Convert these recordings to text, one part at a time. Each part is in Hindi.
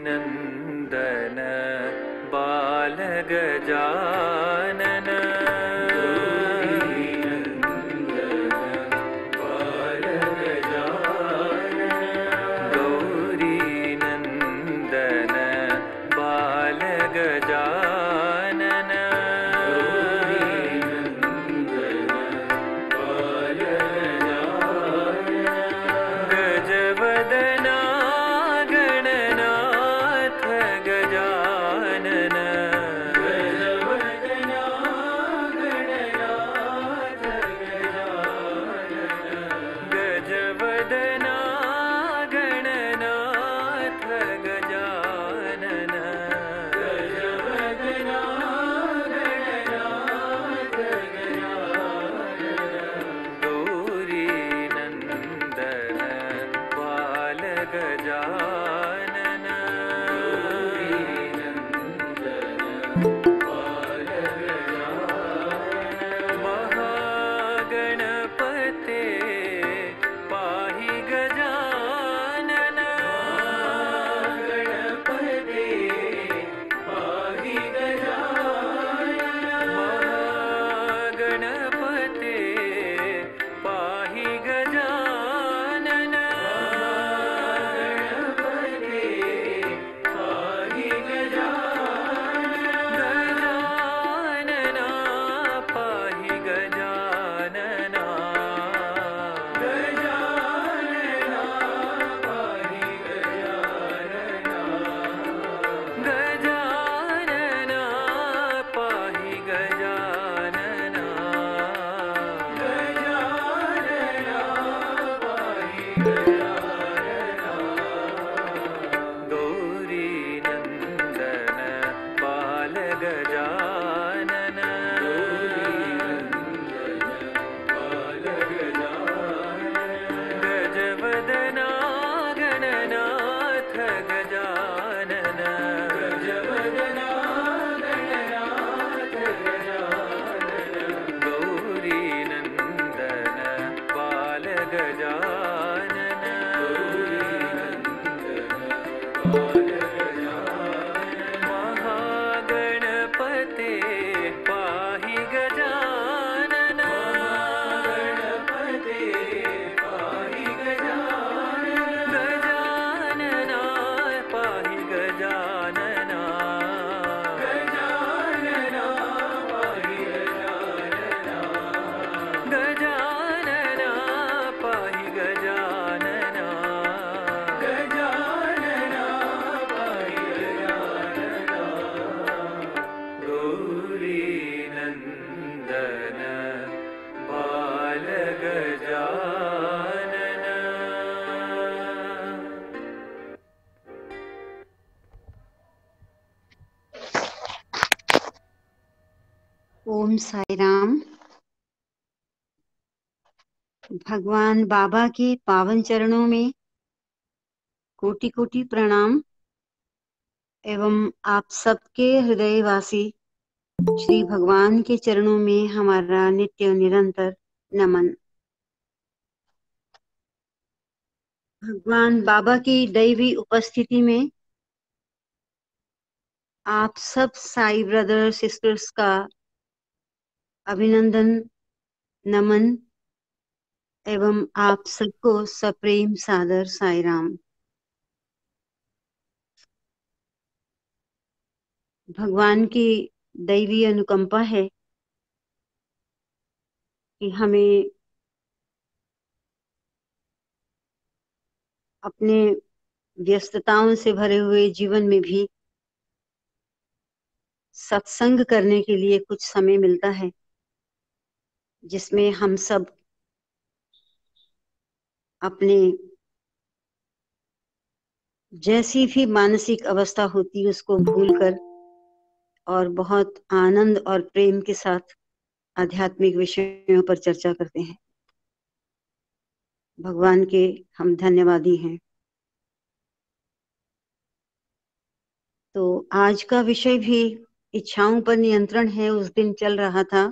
नन्दन बालगजानन गौरीनन्दन बालगजानन गजवदना गणनाथ गजानन गजवदना गणनाथ गजानन गौरीनन्दन बालगजानन महागणपते पाहि गजानन महागणपते पाहि गजानन गजानना पाहि गजानना गजानना पाहि गजानना गौरीनन्दन बालगजानन गजवदना गणनाथ गजानन गौरीनन्दन बालगजानन महागणपते पाहि गजानन गजानना पाहि गजानना गजानना पाहि गजानना गौरीनन्दन बालगजानन ओम साई राम। भगवान बाबा के पावन चरणों में कोटि कोटि प्रणाम एवं आप सबके हृदयवासी श्री भगवान के चरणों में हमारा नित्य निरंतर नमन। भगवान बाबा की दैवी उपस्थिति में आप सब साई ब्रदर सिस्टर्स का अभिनंदन, नमन एवं आप सबको सप्रेम सादर साई राम। भगवान की दैवी अनुकंपा है कि हमें अपने व्यस्तताओं से भरे हुए जीवन में भी सत्संग करने के लिए कुछ समय मिलता है, जिसमें हम सब अपने जैसी भी मानसिक अवस्था होती है उसको भूलकर और बहुत आनंद और प्रेम के साथ आध्यात्मिक विषयों पर चर्चा करते हैं। भगवान के हम धन्यवादी हैं। तो आज का विषय भी इच्छाओं पर नियंत्रण है। उस दिन चल रहा था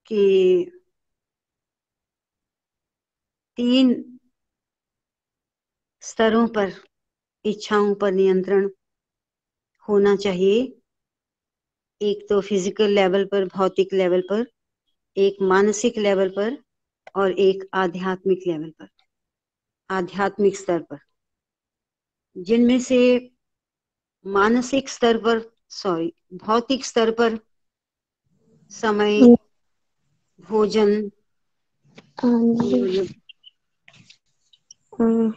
कि 3 स्तरों पर इच्छाओं पर नियंत्रण होना चाहिए। एक तो फिजिकल लेवल पर, भौतिक लेवल पर, एक मानसिक लेवल पर, और एक आध्यात्मिक लेवल पर, आध्यात्मिक स्तर पर। जिनमें से मानसिक स्तर पर, सॉरी, भौतिक स्तर पर समय, भोजन, जी। और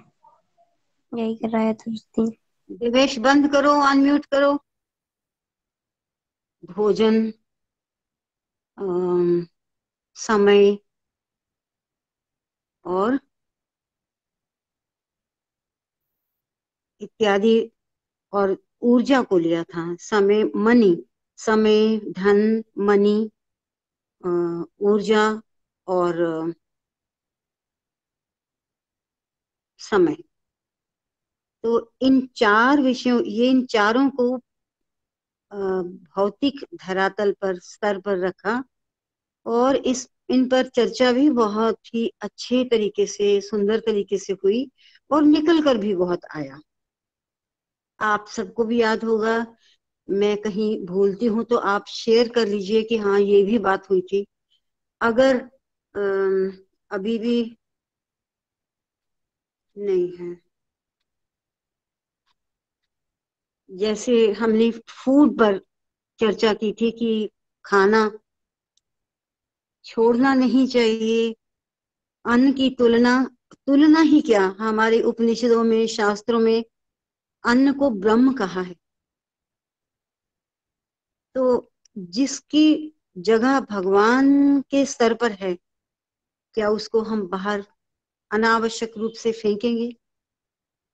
यही कराया था उस दिन। दिवेश बंद करो, अनम्यूट करो। भोजन, समय और इत्यादि, और ऊर्जा को लिया था। समय, मनी, समय, धन, मनी, ऊर्जा और समय। तो इन चार विषयों, ये इन चारों को भौतिक धरातल पर, स्तर पर रखा, और इन पर चर्चा भी बहुत ही अच्छे तरीके से, सुंदर तरीके से हुई, और निकल कर भी बहुत आया। आप सबको भी याद होगा। मैं कहीं भूलती हूँ तो आप शेयर कर लीजिए कि हाँ, ये भी बात हुई थी। अगर अभी भी नहीं है, जैसे हमने फूड पर चर्चा की थी कि खाना छोड़ना नहीं चाहिए। अन्न की तुलना, तुलना ही क्या, हमारे उपनिषदों में, शास्त्रों में अन्न को ब्रह्म कहा है। तो जिसकी जगह भगवान के स्तर पर है, क्या उसको हम बाहर अनावश्यक रूप से फेंकेंगे?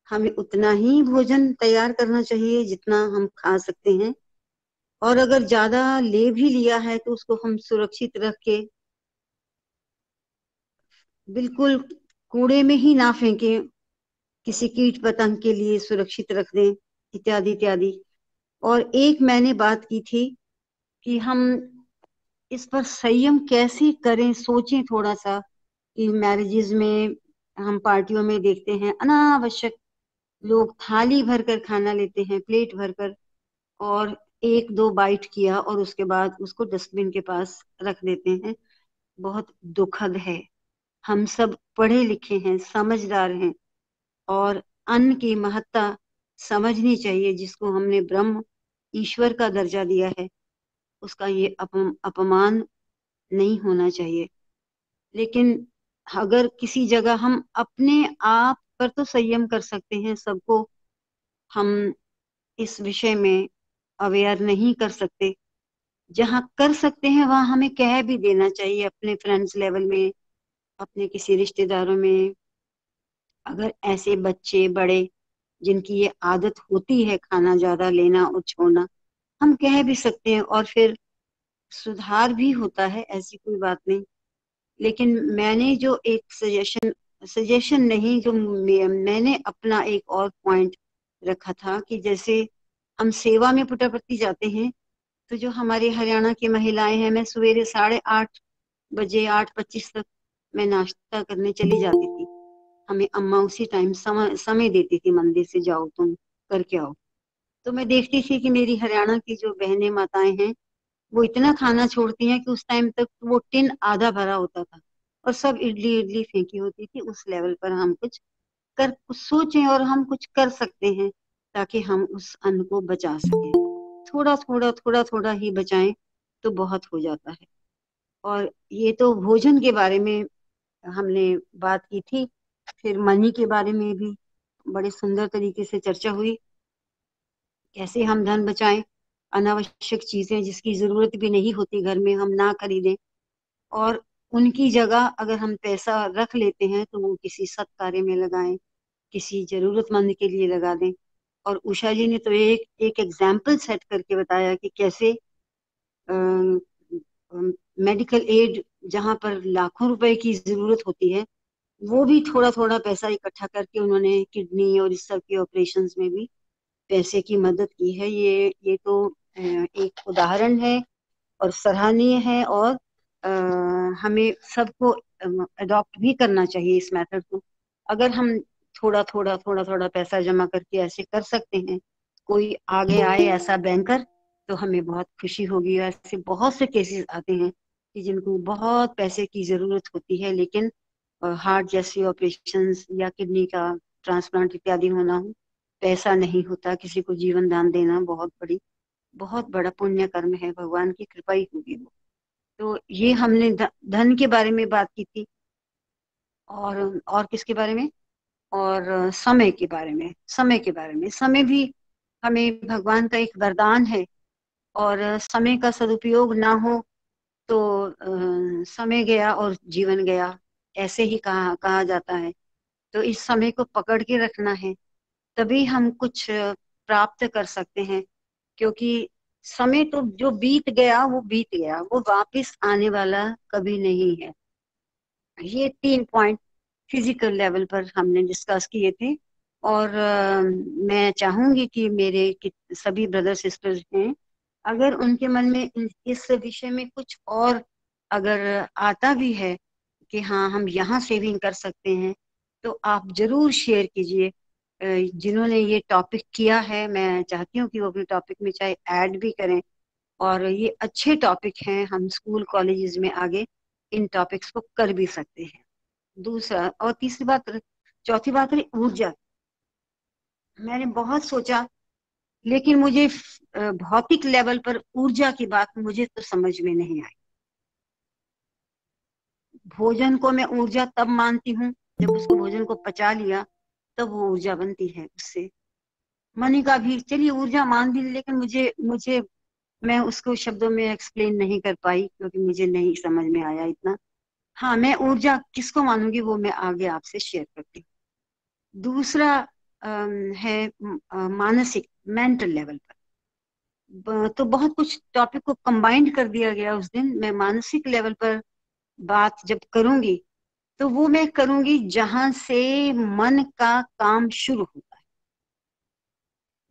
हमें उतना ही भोजन तैयार करना चाहिए जितना हम खा सकते हैं, और अगर ज्यादा ले भी लिया है तो उसको हम सुरक्षित रख के बिल्कुल कूड़े में ही ना फेंकें, किसी कीट पतंग के लिए सुरक्षित रख दें, इत्यादि इत्यादि। और एक मैंने बात की थी कि हम इस पर संयम कैसे करें, सोचें थोड़ा सा। कि मैरिजेज में, हम पार्टियों में देखते हैं अनावश्यक लोग थाली भरकर खाना लेते हैं, प्लेट भरकर, और एक दो बाइट किया और उसके बाद उसको डस्टबिन के पास रख देते हैं। बहुत दुखद है। हम सब पढ़े लिखे हैं, समझदार हैं, और अन्न की महत्ता समझनी चाहिए। जिसको हमने ब्रह्म, ईश्वर का दर्जा दिया है, उसका ये अपमान नहीं होना चाहिए। लेकिन अगर किसी जगह हम अपने आप पर तो संयम कर सकते हैं, सबको हम इस विषय में अवेयर नहीं कर सकते। जहाँ कर सकते हैं वहां हमें कह भी देना चाहिए, अपने फ्रेंड्स लेवल में, अपने किसी रिश्तेदारों में। अगर ऐसे बच्चे बड़े जिनकी ये आदत होती है खाना ज्यादा लेना और छोड़ना, हम कह भी सकते हैं, और फिर सुधार भी होता है, ऐसी कोई बात नहीं। लेकिन मैंने जो एक सजेशन, सजेशन नहीं, जो मैंने अपना एक और पॉइंट रखा था कि जैसे हम सेवा में पुट्टापर्थी जाते हैं, तो जो हमारी हरियाणा की महिलाएं हैं, मैं सवेरे 8:30 बजे, 8:25 तक मैं नाश्ता करने चली जाती थी। हमें अम्मा उसी टाइम समय देती थी, मंदिर से जाओ तुम करके आओ। तो मैं देखती थी कि मेरी हरियाणा की जो बहनें, माताएं हैं, वो इतना खाना छोड़ती हैं कि उस टाइम तक वो टिन आधा भरा होता था, और सब इडली इडली फेंकी होती थी। उस लेवल पर हम कुछ सोचें, और हम कुछ कर सकते हैं ताकि हम उस अन्न को बचा सकें। थोड़ा थोड़ा, थोड़ा थोड़ा ही बचाएं तो बहुत हो जाता है। और ये तो भोजन के बारे में हमने बात की थी। फिर मनी के बारे में भी बड़े सुंदर तरीके से चर्चा हुई। कैसे हम धन बचाएं, अनावश्यक चीजें जिसकी जरूरत भी नहीं होती घर में हम ना खरीदें, और उनकी जगह अगर हम पैसा रख लेते हैं तो वो किसी सत् कार्य में लगाएं, किसी जरूरतमंद के लिए लगा दें। और उषा जी ने तो एक एक एग्जाम्पल सेट करके बताया कि कैसे मेडिकल एड, जहां पर लाखों रुपए की जरूरत होती है, वो भी थोड़ा थोड़ा पैसा इकट्ठा करके उन्होंने किडनी और इस सब के ऑपरेशंस में भी पैसे की मदद की है। ये तो एक उदाहरण है और सराहनीय है, और हमें सबको अडॉप्ट भी करना चाहिए इस मेथड को। अगर हम थोड़ा थोड़ा थोड़ा थोड़ा पैसा जमा करके ऐसे कर सकते हैं, कोई आगे आए ऐसा बैंकर, तो हमें बहुत खुशी होगी। ऐसे बहुत से केसेस आते हैं कि जिनको बहुत पैसे की जरूरत होती है, लेकिन हार्ट जैसे ऑपरेशंस या किडनी का ट्रांसप्लांट इत्यादि होना हो, पैसा नहीं होता। किसी को जीवन दान देना बहुत बड़ा पुण्य कर्म है, भगवान की कृपा ही होगी वो। तो ये हमने धन के बारे में बात की थी, और किसके बारे में, और समय के बारे में। समय भी हमें भगवान का एक वरदान है, और समय का सदुपयोग ना हो तो समय गया और जीवन गया, ऐसे ही कहा जाता है। तो इस समय को पकड़ के रखना है, तभी हम कुछ प्राप्त कर सकते हैं। क्योंकि समय तो जो बीत गया वो बीत गया, वो वापस आने वाला कभी नहीं है। ये 3 पॉइंट फिजिकल लेवल पर हमने डिस्कस किए थे। और मैं चाहूंगी कि मेरे सभी ब्रदर सिस्टर्स हैं, अगर उनके मन में इस विषय में कुछ और अगर आता भी है कि हाँ हम यहाँ सेविंग कर सकते हैं, तो आप जरूर शेयर कीजिए। जिन्होंने ये टॉपिक किया है, मैं चाहती हूँ कि वो अपने टॉपिक में चाहे ऐड भी करें। और ये अच्छे टॉपिक हैं, हम स्कूल कॉलेजेस में आगे इन टॉपिक्स को कर भी सकते हैं। दूसरा और तीसरी बात, चौथी बात है ऊर्जा। मैंने बहुत सोचा, लेकिन मुझे भौतिक लेवल पर ऊर्जा की बात मुझे तो समझ में नहीं आई। भोजन को मैं ऊर्जा तब मानती हूँ जब उसको भोजन को पचा लिया, तब वो ऊर्जा बनती है उससे। मनी का भी चलिए ऊर्जा मान ली, लेकिन मुझे मुझे मैं उसको शब्दों में एक्सप्लेन नहीं कर पाई, क्योंकि मुझे नहीं समझ में आया इतना। हाँ, मैं ऊर्जा किसको मानूंगी वो मैं आगे आपसे शेयर करती हूँ। दूसरा है मानसिक, मेंटल लेवल पर। तो बहुत कुछ टॉपिक को कंबाइंड कर दिया गया उस दिन। मैं मानसिक लेवल पर बात जब करूंगी, तो वो मैं करूंगी जहां से मन का काम शुरू होता है,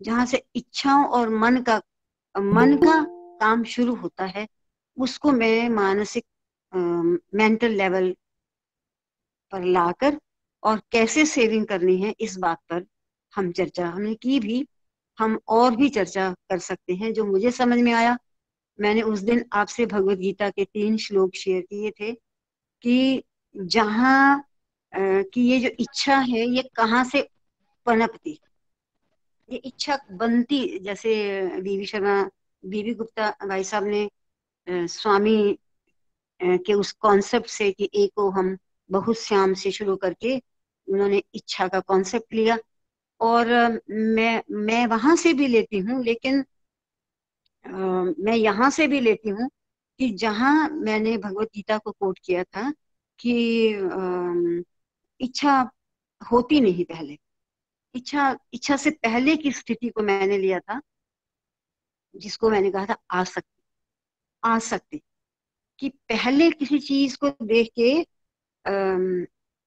जहां से इच्छाओं और मन का काम शुरू होता है, उसको मैं मानसिक मेंटल लेवल पर लाकर और कैसे सेविंग करनी है इस बात पर हमने की भी। हम और भी चर्चा कर सकते हैं। जो मुझे समझ में आया, मैंने उस दिन आपसे भगवत गीता के 3 श्लोक शेयर किए थे कि जहाँ कि ये जो इच्छा है ये कहाँ से पनपती, ये इच्छा बनती। जैसे बीवी गुप्ता भाई साहब ने स्वामी के उस कॉन्सेप्ट से कि एको हम बहुत श्याम से शुरू करके उन्होंने इच्छा का कॉन्सेप्ट लिया। और मैं वहां से भी लेती हूँ, लेकिन मैं यहाँ से भी लेती हूँ कि जहाँ मैंने भगवत गीता को कोट किया था कि इच्छा होती नहीं पहले। इच्छा इच्छा से पहले की स्थिति को मैंने लिया था, जिसको मैंने कहा था आसक्ति। आसक्ति कि पहले किसी चीज को देख के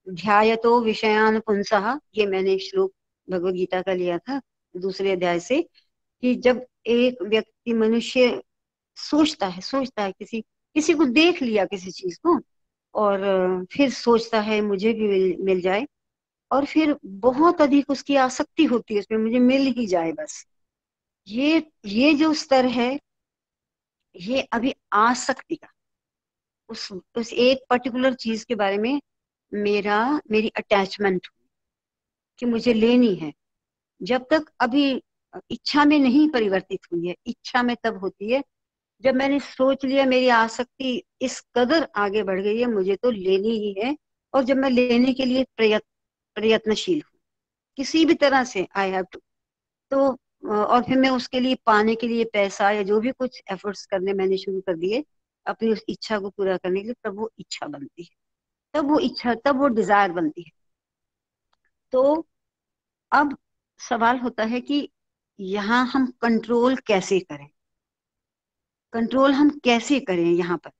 ध्यायतो विषयान पुंसः, ये मैंने श्लोक भगवत गीता का लिया था दूसरे अध्याय से, कि जब एक व्यक्ति मनुष्य सोचता है किसी किसी को देख लिया किसी चीज को, और फिर सोचता है मुझे भी मिल जाए, और फिर बहुत अधिक उसकी आसक्ति होती है उसमें, मुझे मिल ही जाए बस। ये जो स्तर है, ये अभी आसक्ति का, उस एक पर्टिकुलर चीज के बारे में मेरी अटैचमेंट कि मुझे लेनी है। जब तक अभी इच्छा में नहीं परिवर्तित हुई है। इच्छा में तब होती है जब मैंने सोच लिया, मेरी आसक्ति इस कदर आगे बढ़ गई है, मुझे तो लेनी ही है। और जब मैं लेने के लिए प्रयत्नशील हूँ किसी भी तरह से, आई हैव टू, तो और फिर मैं उसके लिए पाने के लिए पैसा या जो भी कुछ एफर्ट्स करने मैंने शुरू कर दिए अपनी उस इच्छा को पूरा करने के लिए, तब वो इच्छा बनती है, तब वो डिजायर बनती है। तो अब सवाल होता है कि यहाँ हम कंट्रोल कैसे करें, कंट्रोल हम कैसे करें यहाँ पर।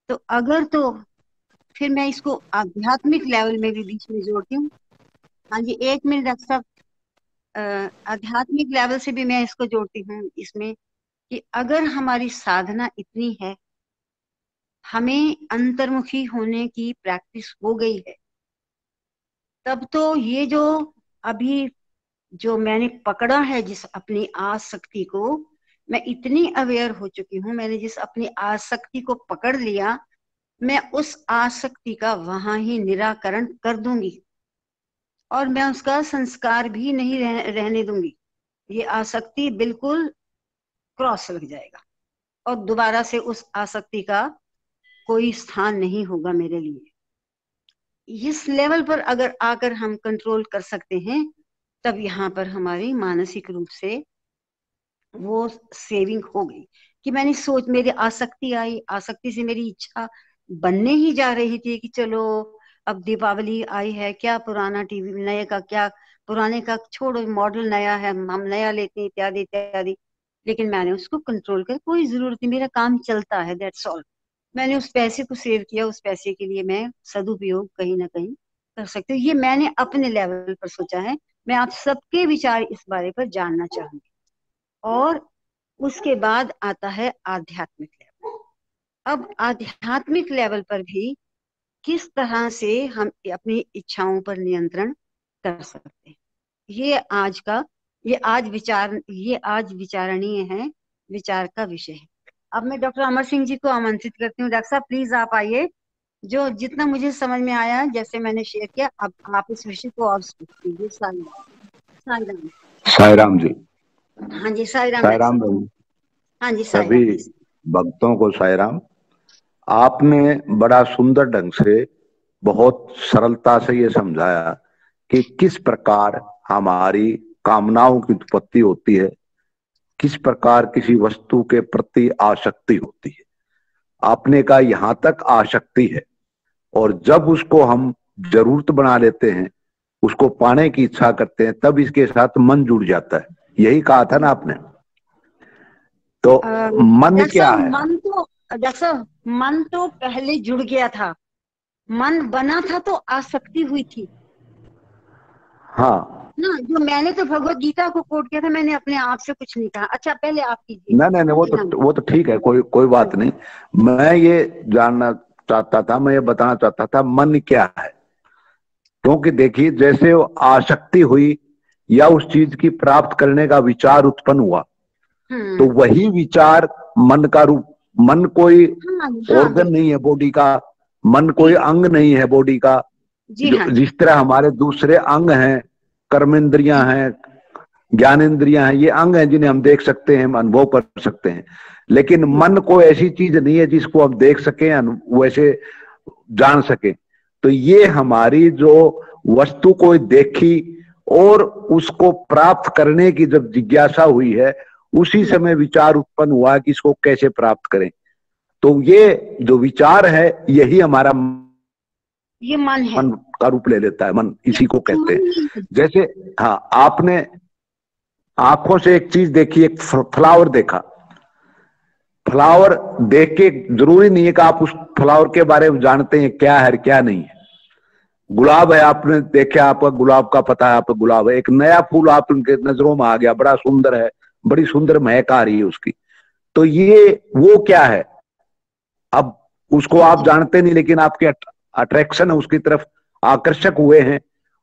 तो अगर तो फिर मैं इसको आध्यात्मिक लेवल में भी बीच में जोड़ती हूँ। हाँ जी, 1 मिनट डॉक्टर साहब। आध्यात्मिक लेवल से भी मैं इसको जोड़ती हूँ इसमें, कि अगर हमारी साधना इतनी है, हमें अंतर्मुखी होने की प्रैक्टिस हो गई है, तब तो ये जो अभी जो मैंने पकड़ा है जिस अपनी आसक्ति को, मैं इतनी अवेयर हो चुकी हूँ, मैंने जिस अपनी आसक्ति को पकड़ लिया, मैं उस आसक्ति का वहां ही निराकरण कर दूंगी और मैं उसका संस्कार भी नहीं रहने दूंगी। ये आसक्ति बिल्कुल क्रॉस लग जाएगा और दोबारा से उस आसक्ति का कोई स्थान नहीं होगा मेरे लिए। इस लेवल पर अगर आकर हम कंट्रोल कर सकते हैं, तब यहाँ पर हमारी मानसिक रूप से वो सेविंग हो गई कि मैंने सोच, मेरी आसक्ति आई, आसक्ति से मेरी इच्छा बनने ही जा रही थी कि चलो अब दीपावली आई है, क्या पुराना टीवी नए का, क्या पुराने का छोड़ो, मॉडल नया है हम नया लेते हैं, इत्यादि इत्यादि। लेकिन मैंने उसको कंट्रोल कर, कोई जरूरत नहीं, मेरा काम चलता है, दैट्स ऑल। मैंने उस पैसे को सेव किया, उस पैसे के लिए मैं सदुपयोग कहीं ना कहीं कर सकती हूँ। ये मैंने अपने लेवल पर सोचा है। मैं आप सबके विचार इस बारे पर जानना चाहूंगी। और उसके बाद आता है आध्यात्मिक लेवल। अब आध्यात्मिक लेवल पर भी किस तरह से हम अपनी इच्छाओं पर नियंत्रण कर सकते हैं, ये आज विचारणीय है, विचार का विषय है। अब मैं डॉक्टर अमर सिंह जी को आमंत्रित करती हूँ। डॉक्टर साहब प्लीज आप आइए। जो जितना मुझे समझ में आया, जैसे मैंने शेयर किया, अब आप इस विषय को और स्पष्ट कीजिए। साईं साईराम जी। हाँ जी, साईराम साईराम डॉक्टर साहब। भाई, हाँ जी, सभी साईराम। भक्तों को साईराम। आपने बड़ा सुंदर ढंग से, बहुत सरलता से ये समझाया कि किस प्रकार हमारी कामनाओं की उत्पत्ति होती है, किस प्रकार किसी वस्तु के प्रति आसक्ति होती है। आपने कहा यहां तक आसक्ति है, और जब उसको हम जरूरत बना लेते हैं, उसको पाने की इच्छा करते हैं, तब इसके साथ मन जुड़ जाता है। यही कहा था ना आपने? तो मन क्या है? डॉक्टर साहब, मन तो पहले जुड़ गया था, मन बना था तो आसक्ति हुई थी। हाँ ना, जो मैंने तो भगवत गीता को कोट किया था, मैंने अपने आप से कुछ नहीं कहा। अच्छा, पहले आप कीजिए। नहीं, वो तो ठीक है, कोई बात नहीं। मैं ये जानना चाहता था, मैं ये बताना चाहता था मन क्या है। क्योंकि देखिए, जैसे वो आसक्ति हुई या उस चीज की प्राप्त करने का विचार उत्पन्न हुआ, तो वही विचार मन का रूप। मन कोई ऑर्गन नहीं है बॉडी का, मन कोई अंग नहीं है बॉडी का। जिस तरह हमारे दूसरे अंग हैं, कर्मेंद्रियां हैं, ज्ञानेंद्रियां हैं, ये अंग हैं जिन्हें हम देख सकते हैं, अनुभव कर सकते हैं। लेकिन मन कोई ऐसी चीज नहीं है जिसको हम देख सके, वैसे जान सके। तो ये हमारी जो वस्तु को देखी और उसको प्राप्त करने की जब जिज्ञासा हुई है, उसी समय विचार उत्पन्न हुआ कि इसको कैसे प्राप्त करें। तो ये जो विचार है, यही हमारा ये मन है, मन का रूप ले लेता है। मन इसी को कहते हैं। जैसे हाँ, आपने आंखों से एक चीज देखी, एक फ्लावर देखा। फ्लावर देख के जरूरी नहीं है कि आप उस फ्लावर के बारे में जानते हैं क्या है क्या नहीं है। गुलाब है, आपने देखा, आपका गुलाब का पता है, आपका गुलाब है। एक नया फूल आप उनके नजरों में आ गया, बड़ा सुंदर है, बड़ी सुंदर महक आ रही है उसकी। तो ये वो क्या है, अब उसको आप जानते नहीं, लेकिन आपके अट्रैक्शन है उसकी तरफ, आकर्षक हुए हैं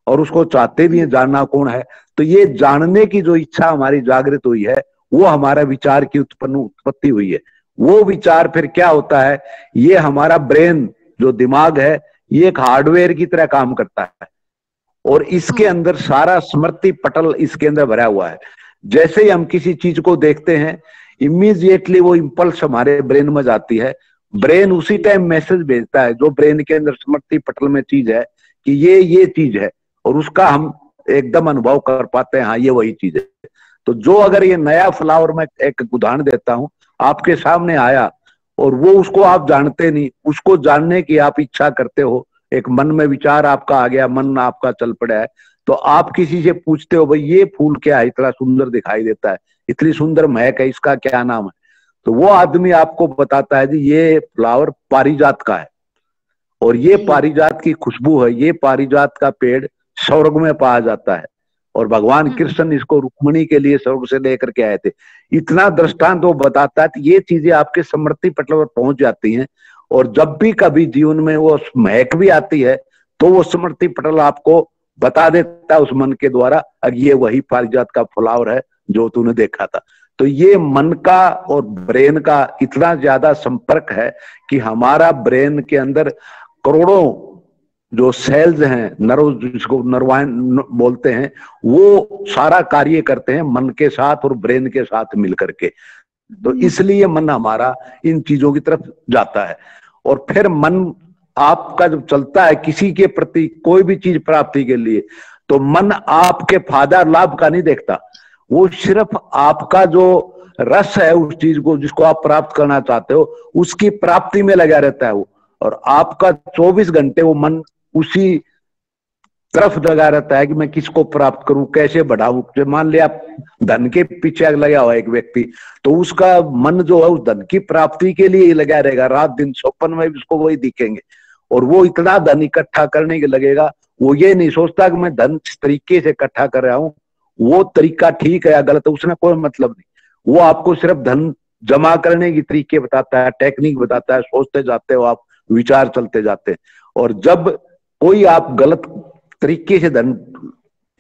और उसको चाहते भी हैं, जानना कौन है। तो ये जानने की जो इच्छा हमारी जागृत हुई है, वो हमारा विचार की उत्पत्ति हुई है। वो विचार फिर क्या होता है, ये हमारा ब्रेन जो दिमाग है, ये एक हार्डवेयर की तरह काम करता है और इसके अंदर सारा स्मृति पटल इसके अंदर भरा हुआ है। जैसे ही हम किसी चीज को देखते हैं, इमीडिएटली वो इंपल्स हमारे ब्रेन में जाती है। ब्रेन उसी टाइम मैसेज भेजता है जो ब्रेन के अंदर स्मृति पटल में चीज है कि ये चीज है, और उसका हम एकदम अनुभव कर पाते हैं, हाँ ये वही चीज है। तो जो अगर ये नया फ्लावर, मैं एक उदाहरण देता हूं, आपके सामने आया और वो उसको आप जानते नहीं, उसको जानने की आप इच्छा करते हो, एक मन में विचार आपका आ गया, मन आपका चल पड़ा है, तो आप किसी से पूछते हो, भाई ये फूल क्या है, इतना सुंदर दिखाई देता है, इतनी सुंदर महक है, इसका क्या नाम है? तो वो आदमी आपको बताता है जी ये फ्लावर पारिजात का है, और ये पारिजात की खुशबू है, ये पारिजात का पेड़ स्वर्ग में पाया जाता है, और भगवान कृष्ण इसको रुक्मिणी के लिए स्वर्ग से लेकर के आए थे। इतना दृष्टांत वो बताता है। तो ये चीजें आपके स्मृति पटल पर पहुंच जाती हैं, और जब भी कभी जीवन में वो महक भी आती है, तो वो स्मृति पटल आपको बता देता है उस मन के द्वारा, अब ये वही पारिजात का फ्लावर है जो तूने देखा था। तो ये मन का और ब्रेन का इतना ज्यादा संपर्क है कि हमारा ब्रेन के अंदर करोड़ों जो सेल्स हैं, नर्व जिसको नर्वाइन बोलते हैं, वो सारा कार्य करते हैं मन के साथ और ब्रेन के साथ मिलकर के। तो इसलिए मन हमारा इन चीजों की तरफ जाता है। और फिर मन आपका जब चलता है किसी के प्रति कोई भी चीज प्राप्ति के लिए, तो मन आपके फायदा लाभ का नहीं देखता, वो सिर्फ आपका जो रस है उस चीज को जिसको आप प्राप्त करना चाहते हो उसकी प्राप्ति में लगा रहता है वो। और आपका 24 घंटे वो मन उसी तरफ लगा रहता है कि मैं किसको प्राप्त करूं, कैसे बढ़ाऊं। मान लिया आप धन के पीछे लगा हुआ एक व्यक्ति, तो उसका मन जो है उस धन की प्राप्ति के लिए ही लगा रहेगा, रात दिन स्वप्न में भी उसको वही दिखेंगे। और वो इतना धन इकट्ठा करने के लगेगा, वो ये नहीं सोचता कि मैं धन किस तरीके से इकट्ठा कर रहा हूं, वो तरीका ठीक है या गलत है उसने कोई मतलब नहीं। वो आपको सिर्फ धन जमा करने की तरीके बताता है, टेक्निक बताता है, सोचते जाते हो आप, विचार चलते जाते हैं। और जब कोई आप गलत तरीके से धन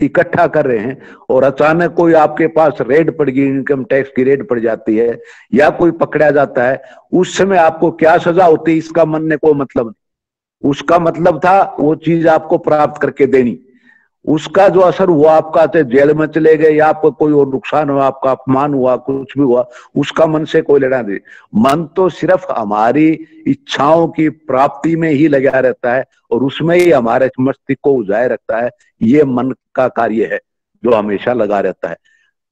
इकट्ठा कर रहे हैं और अचानक कोई आपके पास रेड पड़ गई, इनकम टैक्स की रेड पड़ जाती है या कोई पकड़ा जाता है, उस समय आपको क्या सजा होती है इसका मन ने कोई मतलब नहीं। उसका मतलब था वो चीज आपको प्राप्त करके देनी, उसका जो असर हुआ आपका चाहे जेल में चले गए या आपको कोई और नुकसान हुआ, आपका अपमान हुआ, कुछ भी हुआ, उसका मन से कोई लेना नहीं। मन तो सिर्फ हमारी इच्छाओं की प्राप्ति में ही लगा रहता है और उसमें ही हमारे मस्तिष्क को उजाए रखता है। ये मन का कार्य है जो हमेशा लगा रहता है।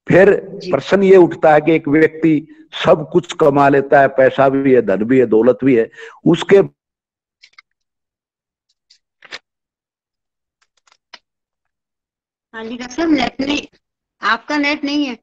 फिर प्रश्न ये उठता है कि एक व्यक्ति सब कुछ कमा लेता है, पैसा भी है, धन भी है, दौलत भी है, उसके हाँ जी डॉक्टर साहब, नेट नहीं, आपका नेट नहीं है।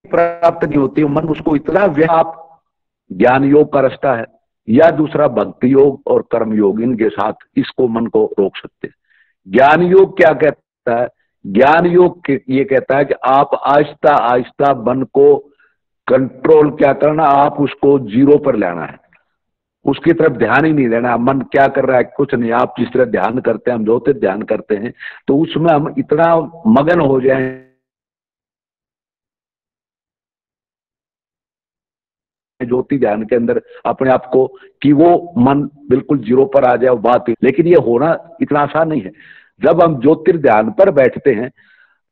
प्राप्त नहीं होती, मन उसको इतना आप ज्ञान योग का रास्ता है या दूसरा भक्ति योग और कर्म योग, इनके साथ इसको मन को रोक सकते हैं। ज्ञान योग क्या कहता है? ज्ञान योग ये कहता है कि आप आहिस्ता आहिस्ता मन को कंट्रोल क्या करना, आप उसको जीरो पर लाना है, उसकी तरफ ध्यान ही नहीं देना। मन क्या कर रहा है कुछ नहीं, आप जिस तरह ध्यान करते हैं, हम ज्योतिष ध्यान करते हैं, तो उसमें हम इतना मगन हो जाए ज्योति ध्यान के अंदर अपने आप को कि वो मन बिल्कुल जीरो पर आ जाए बात। लेकिन ये होना इतना आसान नहीं है। जब हम ज्योतिर्ध्यान पर बैठते हैं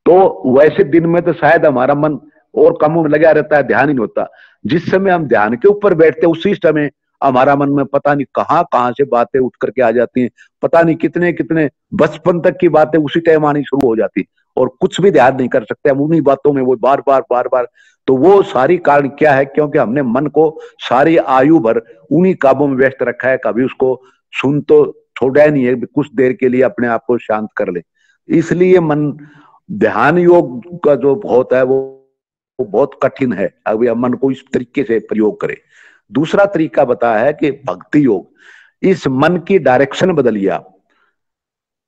तो वैसे दिन में तो शायद हमारा मन और कामों में लगा रहता है, ध्यान ही नहीं होता। जिस समय हम ध्यान के ऊपर बैठते हैं उसी समय हमारा मन में पता नहीं कहां कहां से बातें उठ करके आ जाती हैं, पता नहीं कितने कितने बचपन तक की बातें उसी टाइम आनी शुरू हो जाती और कुछ भी ध्यान नहीं कर सकते हम उन्हीं बातों में, वो बार बार बार बार। तो वो सारी कारण क्या है? क्योंकि हमने मन को सारी आयु भर उन्हीं कामों में व्यस्त रखा है, कभी उसको सुन तो छोड़ा नहीं है कुछ देर के लिए अपने आप को शांत कर ले। इसलिए मन ध्यान योग का जो बहुत है वो बहुत कठिन है, अभी हम मन को इस तरीके से प्रयोग करें। दूसरा तरीका बताया है कि भक्ति योग, इस मन की डायरेक्शन बदलिए आप,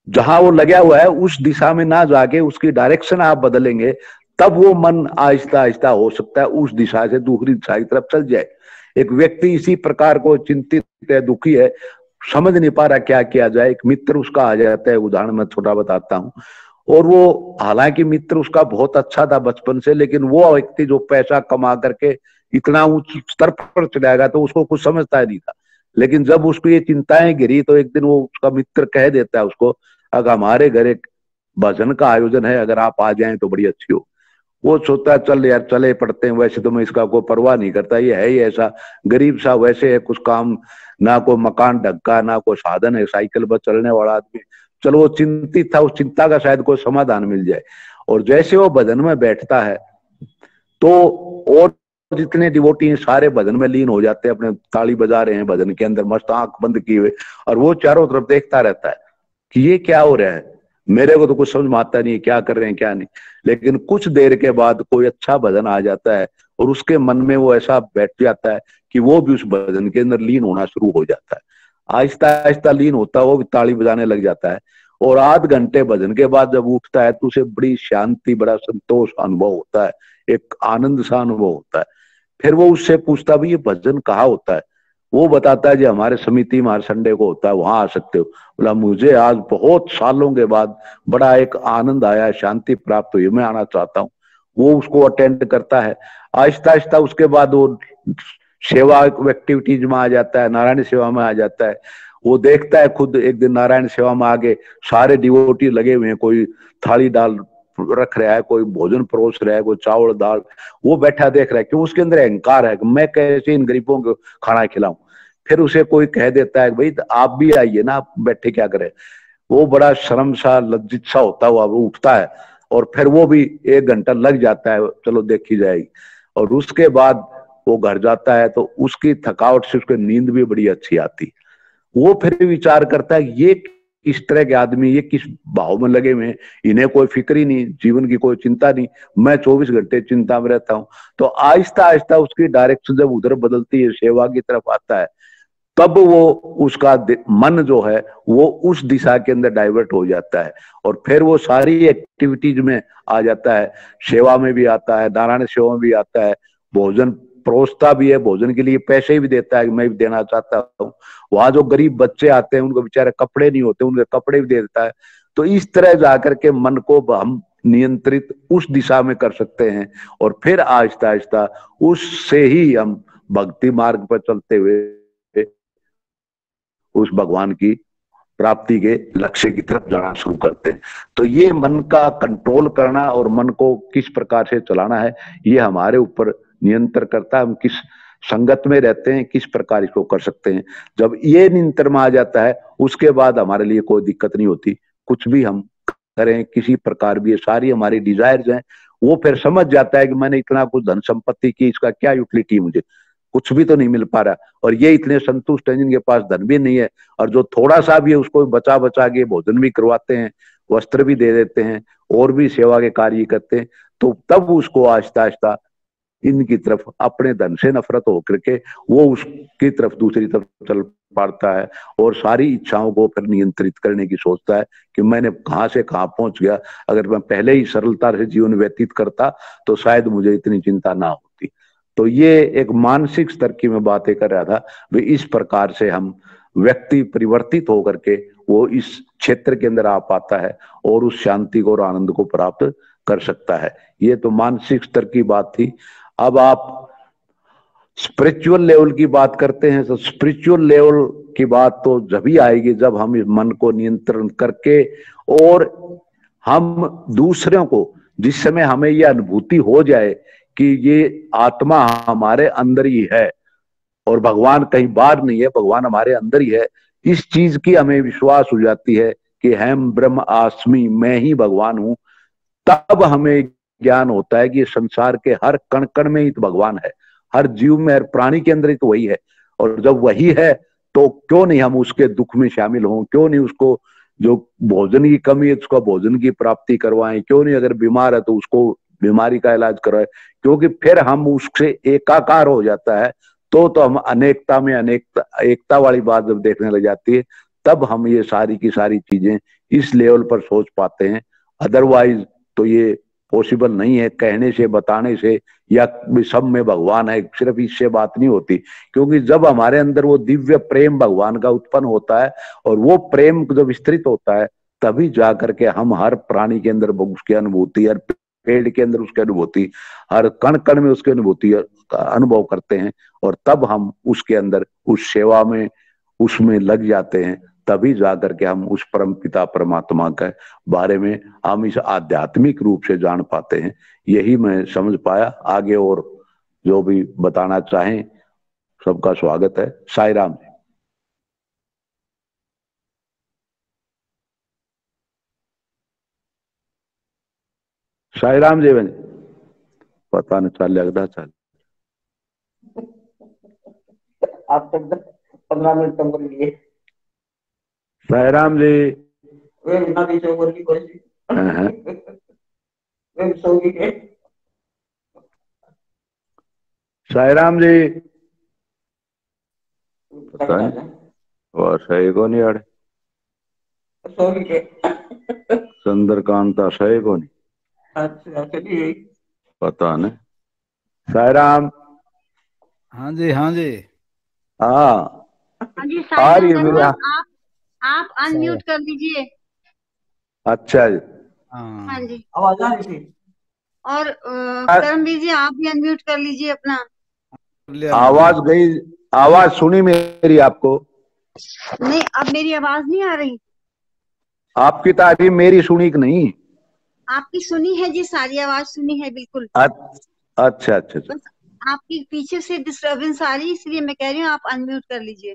जहां वो लगा हुआ है उस दिशा में ना जाके उसकी डायरेक्शन आप बदलेंगे, तब वो मन आहिस्ता आहिस्ता हो सकता है उस दिशा से दूसरी दिशा की तरफ चल जाए। एक व्यक्ति इसी प्रकार को चिंतित है, दुखी है, समझ नहीं पा रहा क्या किया जाए, एक मित्र उसका आ जाता है, उदाहरण मैं छोटा बताता हूं, और वो हालांकि मित्र उसका बहुत अच्छा था बचपन से, लेकिन वो व्यक्ति जो पैसा कमा करके इतना ऊंच स्तर पर चलाएगा तो उसको कुछ समझता ही नहीं था। लेकिन जब उसको ये चिंताएं गिरी तो एक दिन वो उसका मित्र कह देता है उसको, अगर हमारे घर एक भजन का आयोजन है, अगर आप आ जाएं तो बड़ी अच्छी हो। वो सोचता है चल यार चले पड़ते हैं, वैसे तो मैं इसका कोई परवाह नहीं करता, ये है ही ऐसा गरीब सा, वैसे है कुछ काम ना, कोई मकान ढक्का ना कोई साधन है, साइकिल पर चलने वाला आदमी। चलो वो चिंतित था, उस चिंता का शायद कोई समाधान मिल जाए। और जैसे वो भजन में बैठता है तो और जितने डिवोटी हैं सारे भजन में लीन हो जाते हैं, अपने ताली बजा रहे हैं भजन के अंदर मस्त आंख बंद किए हुए, और वो चारों तरफ देखता रहता है कि ये क्या हो रहा है, मेरे को तो कुछ समझ में आता नहीं है क्या कर रहे हैं क्या नहीं। लेकिन कुछ देर के बाद कोई अच्छा भजन आ जाता है और उसके मन में वो ऐसा बैठ जाता है कि वो भी उस भजन के अंदर लीन होना शुरू हो जाता है। आहिस्ता आहिस्ता लीन होता है, वो भी ताली बजाने लग जाता है। और आध घंटे भजन के बाद जब उठता है तो उसे बड़ी शांति, बड़ा संतोष अनुभव होता है, एक आनंद सा अनुभव होता है। फिर वो उससे पूछता भी ये भजन कहाँ होता है, वो बताता है जी हमारे समिति में हर संडे को होता है, वहां आ सकते हो। बोला मुझे आज बहुत सालों के बाद बड़ा एक आनंद आया, शांति प्राप्त हुई, मैं आना चाहता हूँ। वो उसको अटेंड करता है। आहिस्ता आहिस्ता उसके बाद वो सेवा एक्टिविटीज में आ जाता है, नारायण सेवा में आ जाता है। वो देखता है खुद एक दिन नारायण सेवा में आगे सारे डिवोटी लगे हुए हैं, कोई थाली डाल रख रहा है, कोई भोजन परोस रहा है, कोई चावल दाल, वो बैठा देख रहा है। क्यों? उसके अंदर अहंकार है कि मैं कैसे इन गरीबों को खाना खिलाऊं। फिर उसे कोई कह देता है भाई आप भी आइए ना, आप बैठे क्या करें। वो बड़ा शर्म सा लज्जित सा होता हुआ वो उठता है और फिर वो भी 1 घंटा लग जाता है, चलो देखी जाएगी। और उसके बाद वो घर जाता है तो उसकी थकावट से उसकी नींद भी बड़ी अच्छी आती। वो फिर विचार करता है ये किस तरह के आदमी, ये किस भाव में लगे हुए हैं, इन्हें कोई फिक्र ही नहीं, जीवन की कोई चिंता नहीं, मैं 24 घंटे चिंता में रहता हूं। तो आहिस्ता आहिस्ता उसकी डायरेक्शन जब उधर बदलती है, सेवा की तरफ आता है, तब वो उसका मन जो है वो उस दिशा के अंदर डाइवर्ट हो जाता है और फिर वो सारी एक्टिविटीज में आ जाता है। सेवा में भी आता है, नारायण सेवा में भी आता है, भोजन परोसता भी है, भोजन के लिए पैसे भी देता है, मैं भी देना चाहता हूँ। वहां जो गरीब बच्चे आते हैं उनको बेचारे कपड़े नहीं होते, उनके कपड़े भी दे देता है। तो इस तरह जाकर के मन को हम नियंत्रित उस दिशा में कर सकते हैं और फिर आहिस्ता आहिस्ता उससे ही हम भक्ति मार्ग पर चलते हुए उस भगवान की प्राप्ति के लक्ष्य की तरफ जाना शुरू करते हैं। तो ये मन का कंट्रोल करना और मन को किस प्रकार से चलाना है, ये हमारे ऊपर नियंत्रण करता है। हम किस संगत में रहते हैं, किस प्रकार इसको कर सकते हैं। जब ये नियंत्रण में आ जाता है उसके बाद हमारे लिए कोई दिक्कत नहीं होती। कुछ भी हम करें, किसी प्रकार भी, ये सारी हमारी डिजायर्स हैं, वो फिर समझ जाता है कि मैंने इतना कुछ धन संपत्ति की, इसका क्या यूटिलिटी, मुझे कुछ भी तो नहीं मिल पा रहा। और ये इतने संतुष्ट हैं जिनके पास धन भी नहीं है, और जो थोड़ा सा भी है उसको बचा बचा के भोजन भी करवाते हैं, वस्त्र भी दे देते हैं, और भी सेवा के कार्य करते हैं। तो तब उसको आहिस्ता आहिस्ता इनकी तरफ अपने धन से नफरत होकर के वो उसकी तरफ दूसरी तरफ चल पड़ता है और सारी इच्छाओं को फिर नियंत्रित करने की सोचता है कि मैंने कहां से कहां पहुंच गया, अगर मैं पहले ही सरलता से जीवन व्यतीत करता तो शायद मुझे इतनी चिंता ना होती। तो ये एक मानसिक स्तर की मैं बातें कर रहा था। वे इस प्रकार से हम व्यक्ति परिवर्तित होकर के वो इस क्षेत्र के अंदर आ पाता है और उस शांति को और आनंद को प्राप्त कर सकता है। ये तो मानसिक स्तर की बात थी। अब आप स्पिरिचुअल लेवल की बात करते हैं तो स्पिरिचुअल लेवल की बात तो जब ही आएगी जब हम इस मन को नियंत्रण करके और हम दूसरों को, जिस समय हमें यह अनुभूति हो जाए कि ये आत्मा हमारे अंदर ही है और भगवान कहीं बाहर नहीं है, भगवान हमारे अंदर ही है, इस चीज की हमें विश्वास हो जाती है कि हम ब्रह्म आस्मि, मैं ही भगवान हूं, तब हमें ज्ञान होता है कि ये संसार के हर कण कण में ही तो भगवान है, हर जीव में, हर प्राणी के अंदर ही तो वही है। और जब वही है तो क्यों नहीं हम उसके दुख में शामिल हों, क्यों नहीं उसको, जो भोजन की कमी है उसका भोजन की प्राप्ति करवाएं, क्यों नहीं अगर बीमार है तो उसको बीमारी का इलाज करवाएं। क्योंकि फिर हम उससे एकाकार हो जाता है तो हम अनेकता में एकता वाली बात जब देखने लग जाती है तब हम ये सारी की सारी चीजें इस लेवल पर सोच पाते हैं। अदरवाइज तो ये पॉसिबल नहीं है, कहने से बताने से या सब में भगवान है सिर्फ इससे बात नहीं होती। क्योंकि जब हमारे अंदर वो दिव्य प्रेम भगवान का उत्पन्न होता है और वो प्रेम जब विस्तृत होता है तभी जाकर के हम हर प्राणी के अंदर उसकी अनुभूति, हर पेड़ के अंदर उसकी अनुभूति, हर कण कण में उसकी अनुभूति का अनुभव करते हैं और तब हम उसके अंदर उस सेवा में उसमें लग जाते हैं। तभी जाकर के हम उस परम पिता परमात्मा के बारे में हम इस आध्यात्मिक रूप से जान पाते हैं। यही मैं समझ पाया। आगे और जो भी बताना चाहें सबका स्वागत है। साई राम जी। साई राम जी बने पता नहीं चल लगता चल आप तक 15 मिनट कम कर लिए। साईराम जी। वे बिना पीछे बोल की कोशिश हाँ, वे सो के साईराम जी। पता नहीं नहीं और सही को नहीं आड़े सो के। चंद्रकांता सही को नहीं अच्छा चलिए। पता नहीं। साईराम। हाँ जी हाँ जी। हाँ हाँ जी आ साईराम रही है डॉक्टर मेरे यहाँ। साहब, आप अनम्यूट कर लीजिए। अच्छा जी। हाँ हाँ जी। आवाज आ रही थी। और करमवीर जी आप भी अनम्यूट कर लीजिए अपना। कर लिया मैंने। आवाज गई, आवाज सुनी मेरी आपको? नहीं, अब मेरी आवाज नहीं आ रही। आपकी तारीफ मेरी सुनी कि नहीं? आपकी सुनी है जी, सारी आवाज सुनी है बिल्कुल। अच्छा अच्छा अच्छा। बस आपकी पीछे से डिस्टरबेंस आ रही है, इसलिए मैं कह रही हूँ आप अनम्यूट कर लीजिए।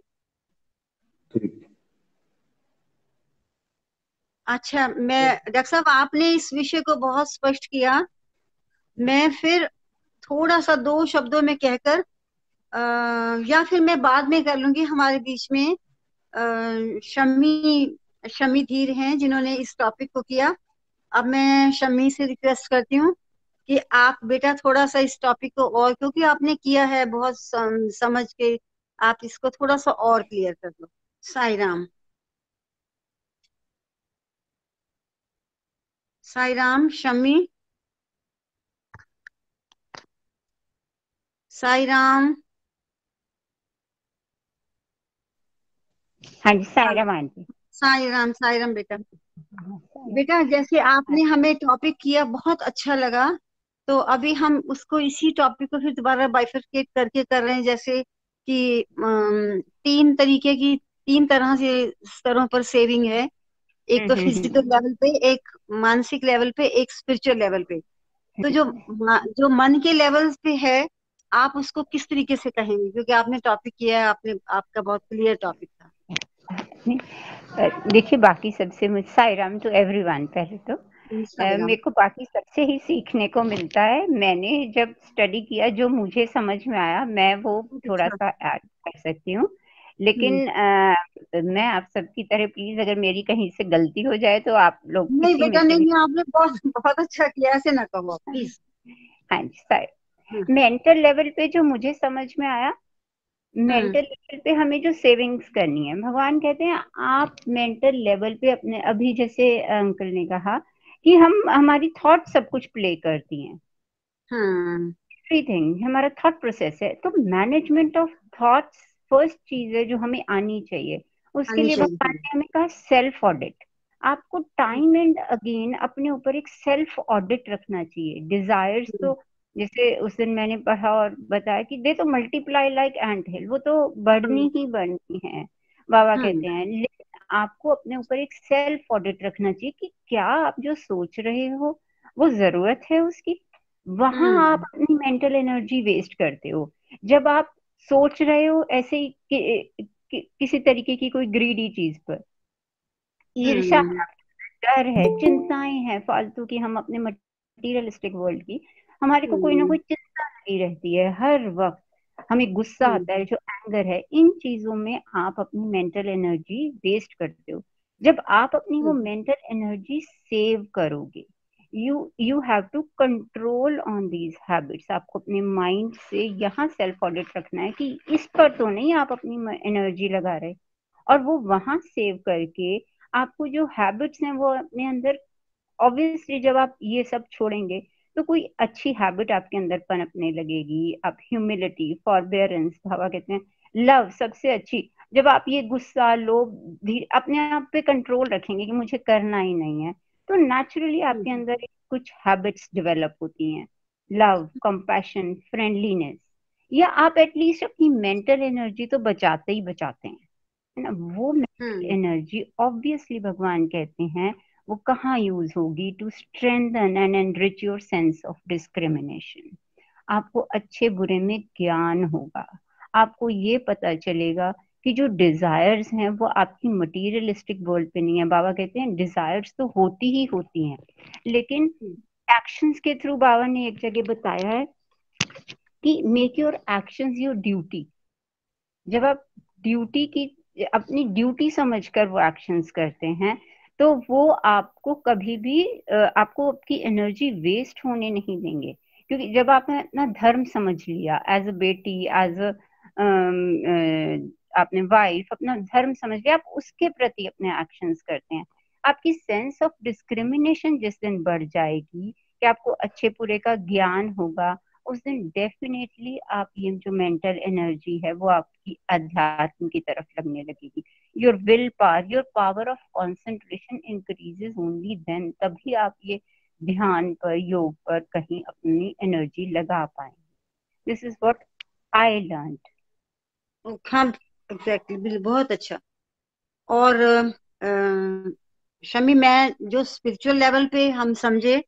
ठीक। अच्छा, मैं डॉक्टर साहब आपने इस विषय को बहुत स्पष्ट किया। मैं फिर थोड़ा सा 2 शब्दों में कहकर या फिर मैं बाद में कर लूंगी। हमारे बीच में शम्मी शम्मी धीर हैं जिन्होंने इस टॉपिक को किया। अब मैं शम्मी से रिक्वेस्ट करती हूँ कि आप बेटा थोड़ा सा इस टॉपिक को, और क्योंकि आपने किया है बहुत समझ के, आप इसको थोड़ा सा और क्लियर कर दो। साईराम। साईराम शम्मी। साईराम। हाँ जी साईराम आंटी। साईराम साईराम बेटा। बेटा जैसे आपने हमें टॉपिक किया बहुत अच्छा लगा, तो अभी हम उसको इसी टॉपिक को फिर दोबारा बाइफरकेट करके कर रहे हैं। जैसे कि 3 तरह से स्तरों पर सेविंग है। एक तो फिजिकल लेवल पे, एक मानसिक लेवल पे, एक स्पिरिचुअल लेवल पे। तो जो मन के लेवल पे है, आप उसको किस तरीके से कहेंगे? क्योंकि आपने टॉपिक किया है, आपने आपका बहुत क्लियर टॉपिक था। देखिए बाकी सबसे मुझे साईराम टू एवरीवन। पहले तो साईराम। मेरे को बाकी सबसे ही सीखने को मिलता है। मैंने जब स्टडी किया जो मुझे समझ में आया मैं वो थोड़ा अच्छा। सा ऐड कर सकती हूँ। लेकिन मैं आप सबकी तरह प्लीज अगर मेरी कहीं से गलती हो जाए तो आप लोग नहीं किसी में बेटा, से नहीं भी। नहीं, आपने बहुत बहुत अच्छा किया, ऐसे ना कहो प्लीज। हाँ जी मेंटल लेवल पे जो मुझे समझ में आया, मेंटल लेवल पे हमें जो सेविंग्स करनी है, भगवान कहते हैं आप मेंटल लेवल पे अपने, अभी जैसे अंकल ने कहा कि हम हमारी थॉट सब कुछ प्ले करती हैं। एवरीथिंग हमारा थॉट प्रोसेस है। तो मैनेजमेंट ऑफ थॉट्स फर्स्ट चीज है जो हमें आनी चाहिए। उसके आनी लिए भगवान चाहिए। ने हमें कहा सेल्फ ऑडिट। आपको टाइम एंड अगेन अपने ऊपर एक सेल्फ ऑडिट रखना चाहिए। डिजायर्स तो जैसे उस दिन मैंने पढ़ा और बताया कि दे तो मल्टीप्लाई लाइक एंट हिल, वो तो बढ़नी ही बढ़नी है बाबा कहते हैं। लेकिन आपको अपने ऊपर एक सेल्फ ऑडिट रखना चाहिए कि क्या आप जो सोच रहे हो वो जरूरत है उसकी। वहां आप अपनी मेंटल एनर्जी वेस्ट करते हो। जब आप सोच रहे हो ऐसे ही किसी तरीके की कोई ग्रीडी चीज पर, ईर्ष्या, डर है, चिंताएं हैं फालतू की, हम अपने मटीरियलिस्टिक वर्ल्ड की, हमारे को कोई ना कोई चिंता लगी रहती है हर वक्त। हमें गुस्सा आता है जो एंगर है, इन चीजों में आप अपनी मेंटल एनर्जी वेस्ट करते हो। जब आप अपनी वो मेंटल एनर्जी सेव करोगे, you have to control on these habits. आपको अपने माइंड से यहाँ सेल्फ ऑडिट रखना है कि इस पर तो नहीं आप अपनी एनर्जी लगा रहे, और वो वहां सेव करके आपको जो हैबिट्स हैं वो अपने अंदर, ऑब्वियसली जब आप ये सब छोड़ेंगे तो कोई अच्छी हैबिट आपके अंदर पनपने लगेगी। आप ह्यूमिलिटी, फॉरबेरेंस, भावा कहते हैं लव, सबसे अच्छी। जब आप ये गुस्सा, लोभ, धीरे अपने आप पे कंट्रोल रखेंगे कि मुझे करना ही नहीं है, तो नेचुरली आपके अंदर कुछ हैबिट्स डेवलप होती हैं। लव, कंपैशन, फ्रेंडलीनेस, या आप एटलीस्ट अपनी मेंटल एनर्जी तो बचाते ही बचाते हैं, है ना। वो मेंटल एनर्जी ऑब्वियसली भगवान कहते हैं वो कहाँ यूज होगी? To strengthen and enrich your sense of discrimination. आपको अच्छे बुरे में ज्ञान होगा। आपको ये पता चलेगा कि जो डिजायर्स हैं वो आपकी मटीरियलिस्टिक वर्ल्ड पे नहीं है। बाबा कहते हैं डिजायर्स तो होती ही होती हैं, लेकिन एक्शंस के थ्रू, बाबा ने एक जगह बताया है कि make your actions your duty. जब आप ड्यूटी की अपनी ड्यूटी समझकर वो एक्शंस करते हैं तो वो आपको कभी भी आपको आपकी एनर्जी वेस्ट होने नहीं देंगे, क्योंकि जब आपने अपना धर्म समझ लिया एज अ बेटी, एज अ आपने वाइफ अपना धर्म समझ लिया, आप उसके प्रति अपने एक्शंस करते हैं। आपकी सेंस ऑफ डिस्क्रिमिनेशन जिस दिन बढ़ जाएगी कि आपको अच्छे बुरे का ज्ञान होगा, उस दिन डेफिनेटली आप ये जो मेंटल एनर्जी है वो आपकी अध्यात्म की तरफ लगने लगेगी। Your will power, your power of concentration increases only then, तभी आप ये ध्यान पर, योग पर कहीं अपनी एनर्जी लगा पाएंगे। This is what I learned. हाँ, एग्जैक्टली, बिल्कुल, बहुत अच्छा। और शमी, मैं जो स्पिरिचुअल लेवल पे हम समझे,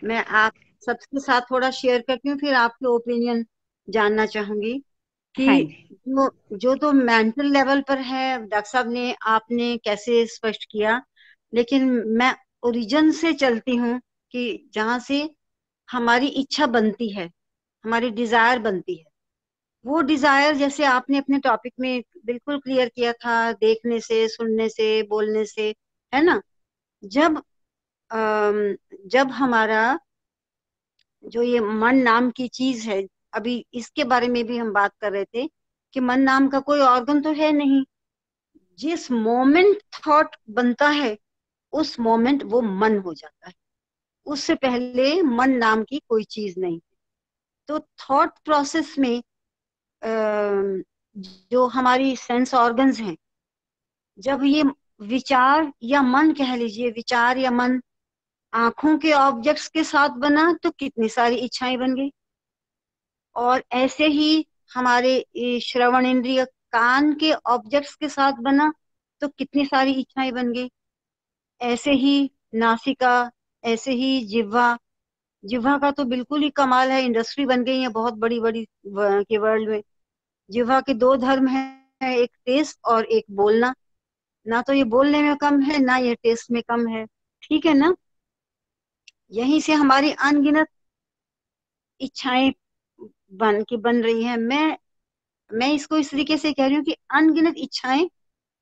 मैं आप सबके साथ थोड़ा शेयर करती हूँ, फिर आपके ओपिनियन जानना चाहूंगी कि हाँ जी। जो तो मेंटल लेवल पर है, डॉक्टर साहब ने आपने कैसे स्पष्ट किया, लेकिन मैं ओरिजिन से चलती हूँ कि जहां से हमारी इच्छा बनती है, हमारी डिजायर बनती है। वो डिजायर जैसे आपने अपने टॉपिक में बिल्कुल क्लियर किया था, देखने से, सुनने से, बोलने से, है ना। जब जब हमारा जो ये मन नाम की चीज है, अभी इसके बारे में भी हम बात कर रहे थे कि मन नाम का कोई ऑर्गन तो है नहीं। जिस मोमेंट थॉट बनता है उस मोमेंट वो मन हो जाता है, उससे पहले मन नाम की कोई चीज नहीं। तो थॉट प्रोसेस में जो हमारी सेंस ऑर्गन्स हैं, जब ये विचार या मन कह लीजिए, विचार या मन आंखों के ऑब्जेक्ट्स के साथ बना तो कितनी सारी इच्छाएं बन गई, और ऐसे ही हमारे ये श्रवण इंद्रिय कान के ऑब्जेक्ट्स के साथ बना तो कितनी सारी इच्छाएं बन गई। ऐसे ही नासिका, ऐसे ही जिह्वा, जिह्वा का तो बिल्कुल ही कमाल है, इंडस्ट्री बन गई है बहुत बड़ी बड़ी के वर्ल्ड में। जिह्वा के दो धर्म हैं, एक टेस्ट और एक बोलना। ना तो ये बोलने में कम है, ना ये टेस्ट में कम है, ठीक है ना। यहीं से हमारी अनगिनत इच्छाएं बन रही हैं। मैं इसको इस तरीके से कह रही हूँ कि अनगिनत इच्छाएं,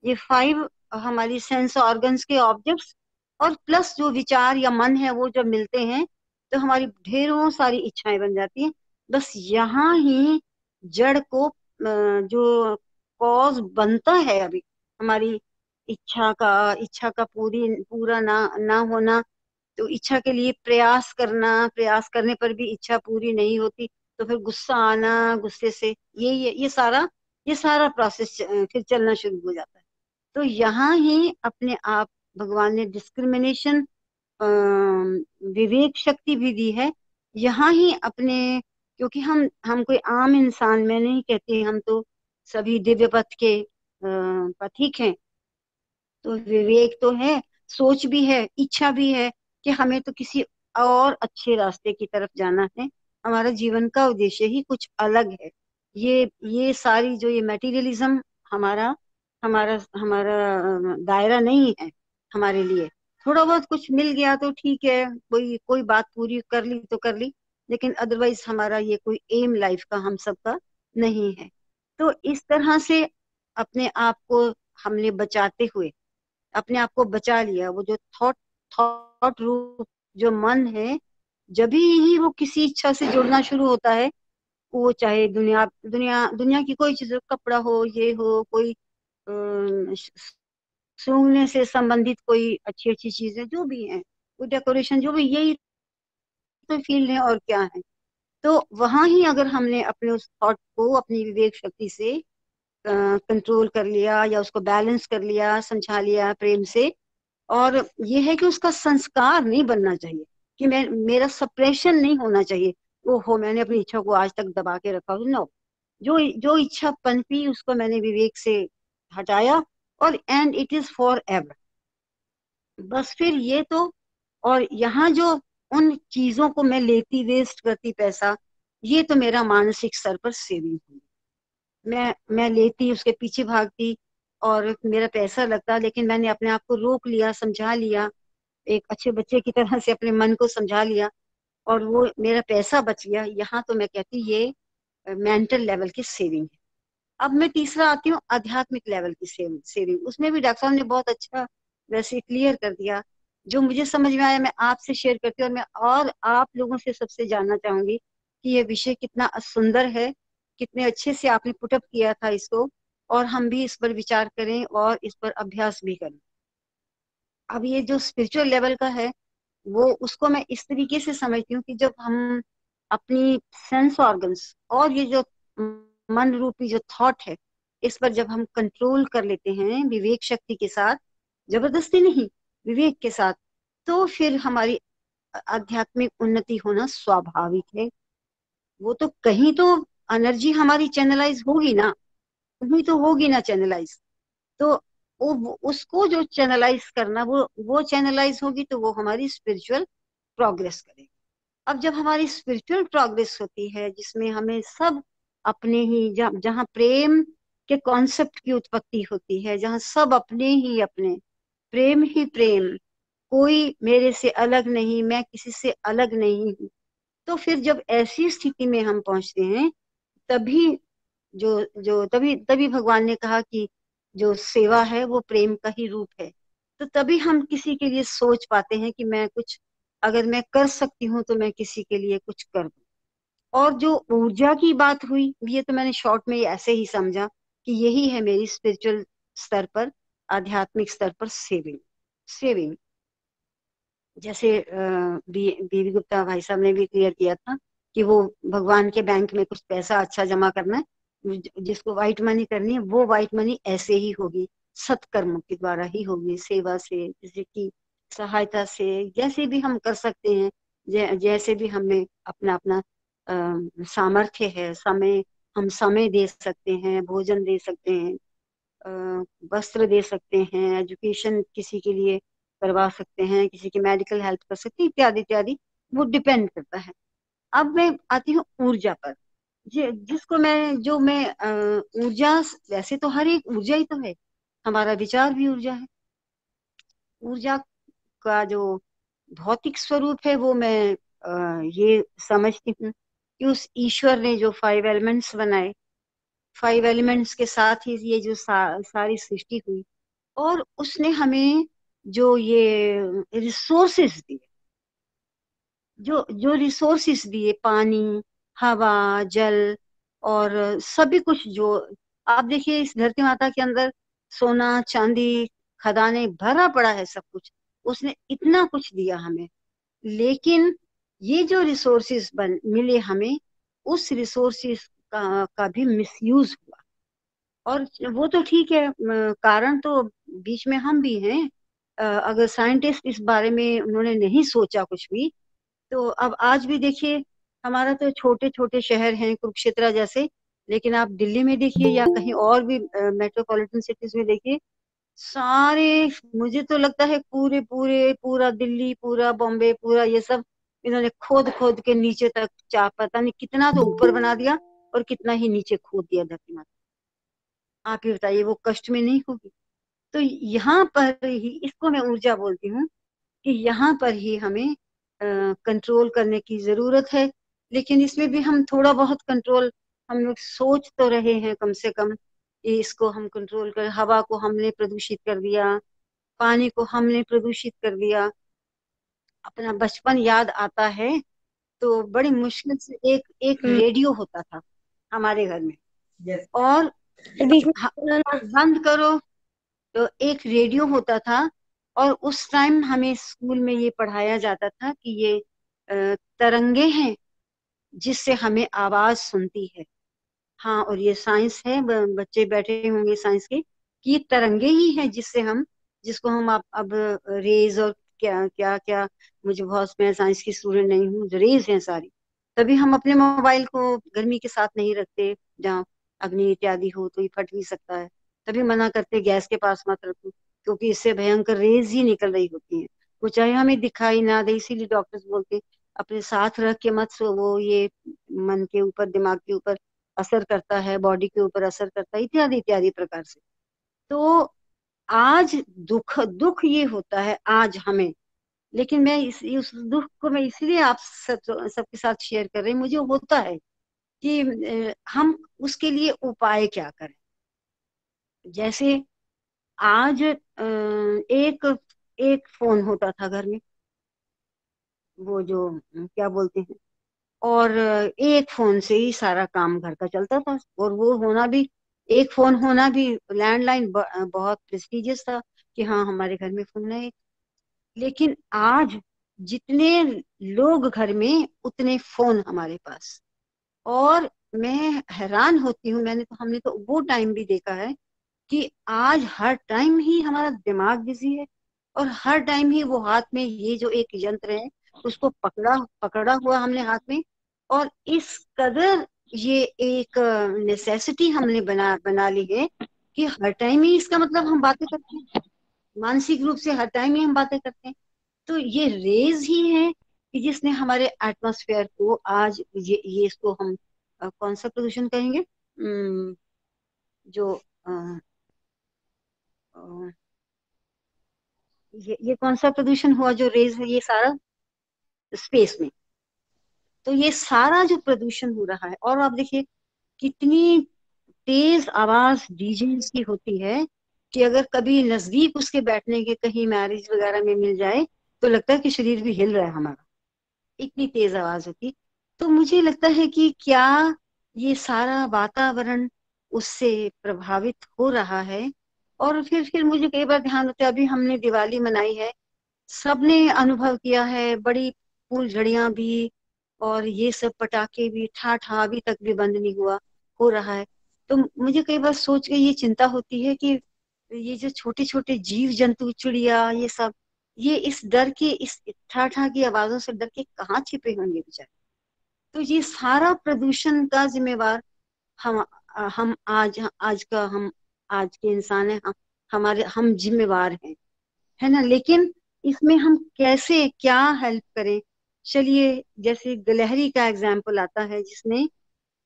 ये 5 हमारी सेंस ऑर्गन्स के ऑब्जेक्ट्स और प्लस जो विचार या मन है, वो जब मिलते हैं तो हमारी ढेरों सारी इच्छाएं बन जाती हैं। बस यहाँ ही जड़ को जो कॉज बनता है अभी हमारी इच्छा का पूरा ना होना, तो इच्छा के लिए प्रयास करना, प्रयास करने पर भी इच्छा पूरी नहीं होती, तो फिर गुस्सा आना, गुस्से से ये सारा प्रोसेस फिर चलना शुरू हो जाता है। तो यहाँ ही अपने आप भगवान ने डिस्क्रिमिनेशन, विवेक शक्ति भी दी है। यहाँ ही अपने, क्योंकि हम कोई आम इंसान, मैं नहीं कहती, हम तो सभी दिव्य पथ के पथिक हैं। तो विवेक तो है, सोच भी है, इच्छा भी है कि हमें तो किसी और अच्छे रास्ते की तरफ जाना है। हमारा जीवन का उद्देश्य ही कुछ अलग है। ये सारी जो ये मटेरियलिज्म हमारा हमारा हमारा दायरा नहीं है हमारे लिए। थोड़ा बहुत कुछ मिल गया तो ठीक है, कोई कोई बात पूरी कर ली तो कर ली, लेकिन अदरवाइज हमारा ये कोई एम लाइफ का हम सबका नहीं है। तो इस तरह से अपने आप को हमने बचाते हुए अपने आप को बचा लिया। वो जो थॉट रूप जो मन है, जब ही वो किसी इच्छा से जुड़ना शुरू होता है, वो चाहे दुनिया दुनिया दुनिया की कोई चीज, कपड़ा हो, ये हो, कोई सूंघने से संबंधित कोई अच्छी अच्छी चीजें जो भी हैं, कोई डेकोरेशन, जो भी, यही तो फील्ड है और क्या है। तो वहां ही अगर हमने अपने उस थॉट को अपनी विवेक शक्ति से कंट्रोल कर लिया या उसको बैलेंस कर लिया, समझा लिया प्रेम से, और ये है कि उसका संस्कार नहीं बनना चाहिए, कि मेरा सप्रेशन नहीं होना चाहिए। ओहो, मैंने अपनी इच्छा को आज तक दबा के रखा, नो। जो जो इच्छा पनपी उसको मैंने विवेक से हटाया, और and it is for ever. बस फिर ये तो, और यहाँ जो उन चीजों को मैं लेती, वेस्ट करती पैसा, ये तो मेरा मानसिक स्तर पर सेविंग हुई। मैं लेती, उसके पीछे भागती और मेरा पैसा लगता, लेकिन मैंने अपने आप को रोक लिया, समझा लिया, एक अच्छे बच्चे की तरह से अपने मन को समझा लिया, और वो मेरा पैसा बच गया। यहाँ तो मैं कहती ये मेंटल लेवल की सेविंग है। अब मैं तीसरा आती हूँ आध्यात्मिक लेवल की सेविंग। उसमें भी डॉक्टर साहब ने बहुत अच्छा वैसे क्लियर कर दिया। जो मुझे समझ में आया मैं आपसे शेयर करती हूँ, और आप लोगों से सबसे जानना चाहूंगी कि ये विषय कितना सुंदर है, कितने अच्छे से आपने पुटअप किया था इसको, और हम भी इस पर विचार करें और इस पर अभ्यास भी करें। अब ये जो स्पिरिचुअल लेवल का है, वो उसको मैं इस तरीके से समझती हूँ कि जब हम अपनी सेंस ऑर्गन्स और ये जो मन रूपी जो थॉट है, इस पर जब हम कंट्रोल कर लेते हैं विवेक शक्ति के साथ, जबरदस्ती नहीं, विवेक के साथ, तो फिर हमारी आध्यात्मिक उन्नति होना स्वाभाविक है। वो तो कहीं तो एनर्जी हमारी चैनलाइज होगी ना, कहीं तो होगी ना चैनलाइज। तो उसको जो चैनलाइज करना, वो चैनलाइज होगी तो वो हमारी स्पिरिचुअल प्रोग्रेस करेगी। अब जब हमारी स्पिरिचुअल प्रोग्रेस होती है, जिसमें हमें सब अपने ही, जहाँ प्रेम के कॉन्सेप्ट की उत्पत्ति होती है, जहाँ सब अपने ही अपने, प्रेम ही प्रेम, कोई मेरे से अलग नहीं, मैं किसी से अलग नहीं हूँ। तो फिर जब ऐसी स्थिति में हम पहुंचते हैं, तभी जो जो तभी तभी भगवान ने कहा कि जो सेवा है वो प्रेम का ही रूप है। तो तभी हम किसी के लिए सोच पाते हैं कि मैं कुछ, अगर मैं कर सकती हूँ तो मैं किसी के लिए कुछ कर दूं। और जो ऊर्जा की बात हुई, ये तो मैंने शॉर्ट में ऐसे ही समझा कि यही है मेरी स्पिरिचुअल स्तर पर, आध्यात्मिक स्तर पर सेविंग। सेविंग जैसे बीवी गुप्ता भाई साहब ने भी क्लियर किया था कि वो भगवान के बैंक में कुछ पैसा अच्छा जमा करना है, जिसको व्हाइट मनी करनी है, वो व्हाइट मनी ऐसे ही होगी, सत्कर्म के द्वारा ही होगी, सेवा से, किसी की सहायता से, जैसे भी हम कर सकते हैं। जैसे भी हमें अपना अपना सामर्थ्य है, समय, हम समय दे सकते हैं, भोजन दे सकते हैं, वस्त्र दे सकते हैं, एजुकेशन किसी के लिए करवा सकते हैं, किसी की मेडिकल हेल्प कर सकते हैं, इत्यादि इत्यादि। वो डिपेंड करता है। अब मैं आती हूँ ऊर्जा पर। जिसको मैं, जो मैं ऊर्जा, वैसे तो हर एक ऊर्जा ही तो है, हमारा विचार भी ऊर्जा है। ऊर्जा का जो भौतिक स्वरूप है वो मैं ये समझती हूँ कि उस ईश्वर ने जो 5 एलिमेंट्स बनाए, 5 एलिमेंट्स के साथ ही ये जो सारी सृष्टि हुई, और उसने हमें जो ये रिसोर्सेस दिए, जो जो रिसोर्सेस दिए, पानी, हवा, जल, और सभी कुछ, जो आप देखिए इस धरती माता के अंदर सोना चांदी खदानें भरा पड़ा है, सब कुछ उसने इतना कुछ दिया हमें। लेकिन ये जो रिसोर्सेस बन मिले हमें, उस रिसोर्सेस का भी मिसयूज हुआ। और वो तो ठीक है, कारण तो बीच में हम भी हैं। अगर साइंटिस्ट इस बारे में उन्होंने नहीं सोचा कुछ भी, तो अब आज भी देखिए, हमारा तो छोटे छोटे शहर हैं कुरुक्षेत्र जैसे, लेकिन आप दिल्ली में देखिए या कहीं और भी मेट्रोपॉलिटन सिटीज में देखिए, सारे, मुझे तो लगता है पूरे पूरे पूरा दिल्ली, पूरा बॉम्बे, पूरा ये सब इन्होंने खोद खोद के नीचे तक, चा पता नहीं कितना तो ऊपर बना दिया और कितना ही नीचे खोद दिया धरती माता। आप ही बताइए, वो कष्ट में नहीं होगी? तो यहाँ पर ही, इसको मैं ऊर्जा बोलती हूँ कि यहाँ पर ही हमें कंट्रोल करने की जरूरत है। लेकिन इसमें भी हम थोड़ा बहुत कंट्रोल, हम लोग सोच तो रहे हैं कम से कम कि इसको हम कंट्रोल कर, हवा को हमने प्रदूषित कर दिया, पानी को हमने प्रदूषित कर दिया। अपना बचपन याद आता है तो बड़ी मुश्किल से एक एक रेडियो होता था हमारे घर में, और बीच में बंद करो तो एक रेडियो होता था। और उस टाइम हमें स्कूल में ये पढ़ाया जाता था कि ये तरंगे हैं जिससे हमें आवाज सुनती है। हाँ, और ये साइंस है, बच्चे बैठे होंगे साइंस के, कि ये तरंगे ही हैं जिससे हम, जिसको हम अब रेज और क्या क्या क्या, मुझे बहुत, मैं साइंस की स्टूडेंट नहीं हूँ, रेज हैं सारी। तभी हम अपने मोबाइल को गर्मी के साथ नहीं रखते, जहाँ अग्नि इत्यादि हो तो ये फट भी सकता है। तभी मना करते गैस के पास मत रखो, क्योंकि इससे भयंकर रेज ही निकल रही होती हैं। वो चाहे हमें दिखाई ना दे, इसीलिए डॉक्टर्स बोलते अपने साथ रख के मत सो, वो ये मन के ऊपर, दिमाग के ऊपर असर करता है, बॉडी के ऊपर असर करता है, इत्यादि इत्यादि प्रकार से। तो आज दुख दुख ये होता है आज हमें, लेकिन मैं उस दुख को मैं इसलिए आप सबके साथ शेयर कर रही हूँ, मुझे होता है कि हम उसके लिए उपाय क्या करें। जैसे आज एक एक फोन होता था घर में, वो जो क्या बोलते हैं, और एक फोन से ही सारा काम घर का चलता था। और वो होना भी, एक फोन होना भी, लैंडलाइन बहुत प्रेस्टिजियस था कि हाँ हमारे घर में फोन है। लेकिन आज जितने लोग घर में उतने फोन हमारे पास। और मैं हैरान होती हूँ, हमने तो वो टाइम भी देखा है कि आज हर टाइम ही हमारा दिमाग बिजी है, और हर टाइम ही वो हाथ में ये जो एक यंत्र है उसको पकड़ा पकड़ा हुआ हमने हाथ में। और इस कदर ये एक नेसेसिटी हमने बना बना ली है कि हर टाइम ही इसका मतलब हम बातें करते हैं, मानसिक रूप से हर टाइम ही हम बातें करते हैं। तो ये रेज ही है कि जिसने हमारे एटमॉस्फेयर को आज ये इसको हम कौन सा प्रदूषण कहेंगे, जो अ, अ, ये कौन सा प्रदूषण हुआ जो रेज है ये सारा स्पेस में। तो ये सारा जो प्रदूषण हो रहा है, और आप देखिए कितनी तेज आवाज डीजे की होती है कि अगर कभी नजदीक उसके बैठने के कहीं मैरिज वगैरह में मिल जाए तो लगता है कि शरीर भी हिल रहा है हमारा, इतनी तेज आवाज होती। तो मुझे लगता है कि क्या ये सारा वातावरण उससे प्रभावित हो रहा है। और फिर मुझे कई बार ध्यान होता है, अभी हमने दिवाली मनाई है, सबने अनुभव किया है, बड़ी फूलझड़ियां भी और ये सब पटाखे भी, ठा अभी तक भी बंद नहीं हुआ, हो रहा है। तो मुझे कई बार सोच के ये चिंता होती है कि ये जो छोटे छोटे जीव जंतु, चिड़िया, ये सब, ये इस डर के, इस ठा की आवाजों से डर के कहाँ छिपे होंगे बेचारे। तो ये सारा प्रदूषण का जिम्मेवार हम हम आज के इंसान हैं, हम जिम्मेवार हैं, है ना। लेकिन इसमें हम कैसे क्या हेल्प करें। चलिए, जैसे गिलहरी का एग्जाम्पल आता है, जिसने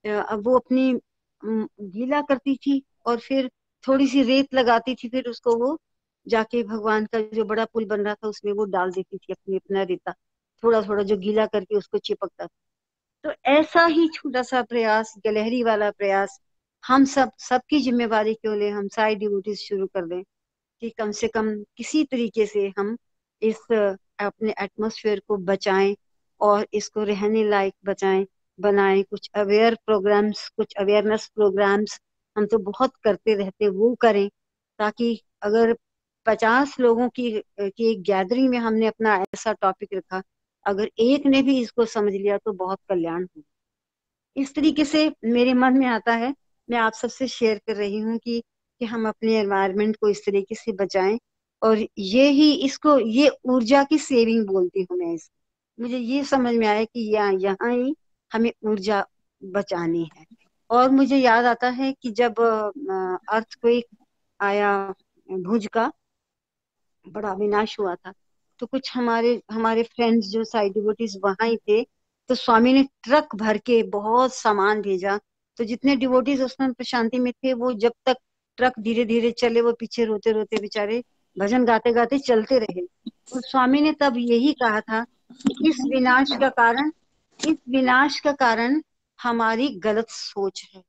अब वो अपनी गीला करती थी और फिर थोड़ी सी रेत लगाती थी, फिर उसको वो जाके भगवान का जो बड़ा पुल बन रहा था उसमें वो डाल देती थी, अपना रेता थोड़ा थोड़ा जो गीला करके उसको चिपकता था। तो ऐसा ही छोटा सा प्रयास, गिलहरी वाला प्रयास, हम सबकी जिम्मेवारी क्यों ले, हम साइड ड्यूटीज शुरू कर दें कि कम से कम किसी तरीके से हम इस अपने एटमॉस्फेयर को बचाएं और इसको रहने लायक बचाएं, बनाएं। कुछ अवेयर प्रोग्राम्स, कुछ अवेयरनेस प्रोग्राम्स हम तो बहुत करते रहते, वो करें, ताकि अगर 50 लोगों की एक गैदरिंग में हमने अपना ऐसा टॉपिक रखा, अगर एक ने भी इसको समझ लिया तो बहुत कल्याण हो। इस तरीके से मेरे मन में आता है, मैं आप सबसे शेयर कर रही हूँ कि हम अपने एनवायरनमेंट को इस तरीके से बचाएं। और ये ही इसको, ये ऊर्जा की सेविंग बोलती हूँ मैं इसको। मुझे ये समझ में आया कि यहाँ ही हमें ऊर्जा बचानी है। और मुझे याद आता है कि जब अर्थक्वेक आया, भुज का बड़ा विनाश हुआ था, तो कुछ हमारे हमारे फ्रेंड्स जो साई डिवोटीज वहां ही थे, तो स्वामी ने ट्रक भर के बहुत सामान भेजा। तो जितने डिवोटीज उस समय प्रशांति में थे, वो जब तक ट्रक धीरे धीरे चले, वो पीछे रोते रोते बेचारे भजन गाते गाते चलते रहे। और स्वामी ने तब यही कहा था कि इस विनाश का कारण हमारी गलत सोच है।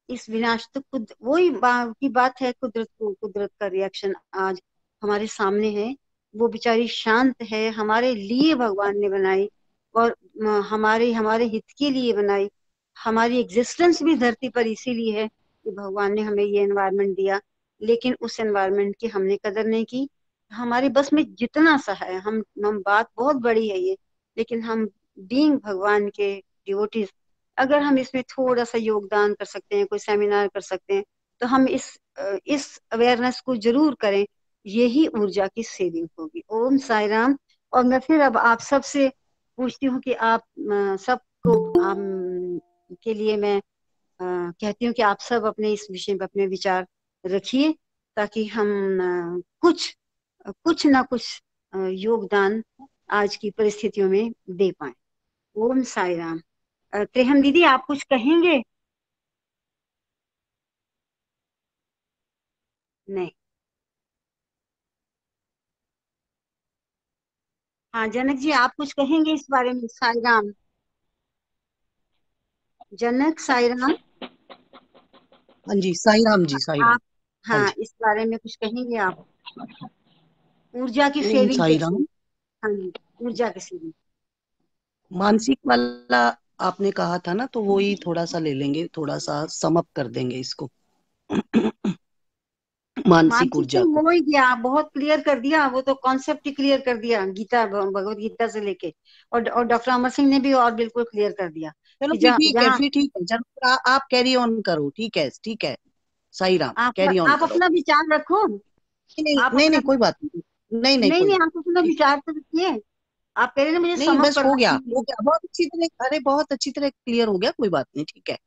इस विनाश तो खुद वही की बात है, कुदरत का रिएक्शन आज हमारे सामने है। वो बेचारी शांत है, हमारे लिए भगवान ने बनाई, और हमारे हमारे हित के लिए बनाई। हमारी एग्जिस्टेंस भी धरती पर इसीलिए है कि भगवान ने हमें ये एनवायरनमेंट दिया। लेकिन उस एनवायरनमेंट की हमने कदर नहीं की। हमारे बस में जितना सा है, हम बात बहुत बड़ी है ये, लेकिन हम बीइंग भगवान के डिवोटीज, अगर हम इसमें थोड़ा सा योगदान कर सकते हैं, कोई सेमिनार कर सकते हैं, तो हम इस अवेयरनेस को जरूर करें। यही ऊर्जा की सेविंग होगी। ओम साई राम। और मैं फिर अब आप सबसे पूछती हूँ कि आप सबको के लिए मैं कहती हूँ कि आप सब अपने इस विषय पर अपने विचार रखिए, ताकि हम कुछ कुछ ना कुछ योगदान आज की परिस्थितियों में दे पाए। ओम साई राम। त्रेहम दीदी, आप कुछ कहेंगे? नहीं। हाँ जनक जी, आप कुछ कहेंगे इस बारे में? साई राम। जनक, साई राम। हाँ जी, साई राम जी, साई राम। आप हाँ हाँ जी। इस बारे में कुछ कहेंगे आप? ऊर्जा की ओम सेविंग साई कैसे? राम। हाँ जी, ऊर्जा की सेविंग। मानसिक वाला आपने कहा था ना, तो वो ही थोड़ा सा ले लेंगे, थोड़ा सा समअप कर देंगे इसको। मानसिक मानसिक तो ऊर्जा को। हो ही गया, बहुत क्लियर कर दिया, वो तो कॉन्सेप्ट ही क्लियर कर दिया, गीता भगवत गीता से लेके। और डॉक्टर अमर सिंह ने भी और बिल्कुल क्लियर कर दिया चलो कि फिर जहाँ ठीक है, जहाँ फिर ठीक है, चलो आप कैरी ऑन करो। ठीक है, ठीक है, साई राम, कैरी ऑन आप करो। अपना विचार रखो। नहीं आप नहीं अपना नहीं, कोई बात नहीं। नहीं नहीं, नहीं कोई नहीं, बात आप अपना नहीं। विचार तो रखिए। आप कह रहे हैं ना मुझे नहीं, समअप बस हो करना गया, हो है। गया, बहुत अच्छी तरह, अरे बहुत अच्छी तरह क्लियर हो गया, कोई बात नहीं, ठीक है।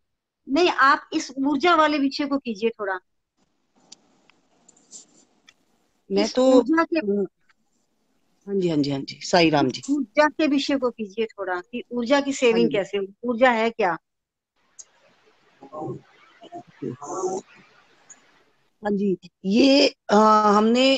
नहीं, आप इस ऊर्जा वाले विषय को कीजिए थोड़ा। मैं इस तो ऊर्जा के हाँ जी, हाँ जी, हाँ जी, साई राम इस जी। ऊर्जा के विषय को कीजिए थोड़ा, कि ऊर्जा की हाँ सेविंग जी। कैसे हो, ऊर्जा है क्या? हाँ जी। ये हमने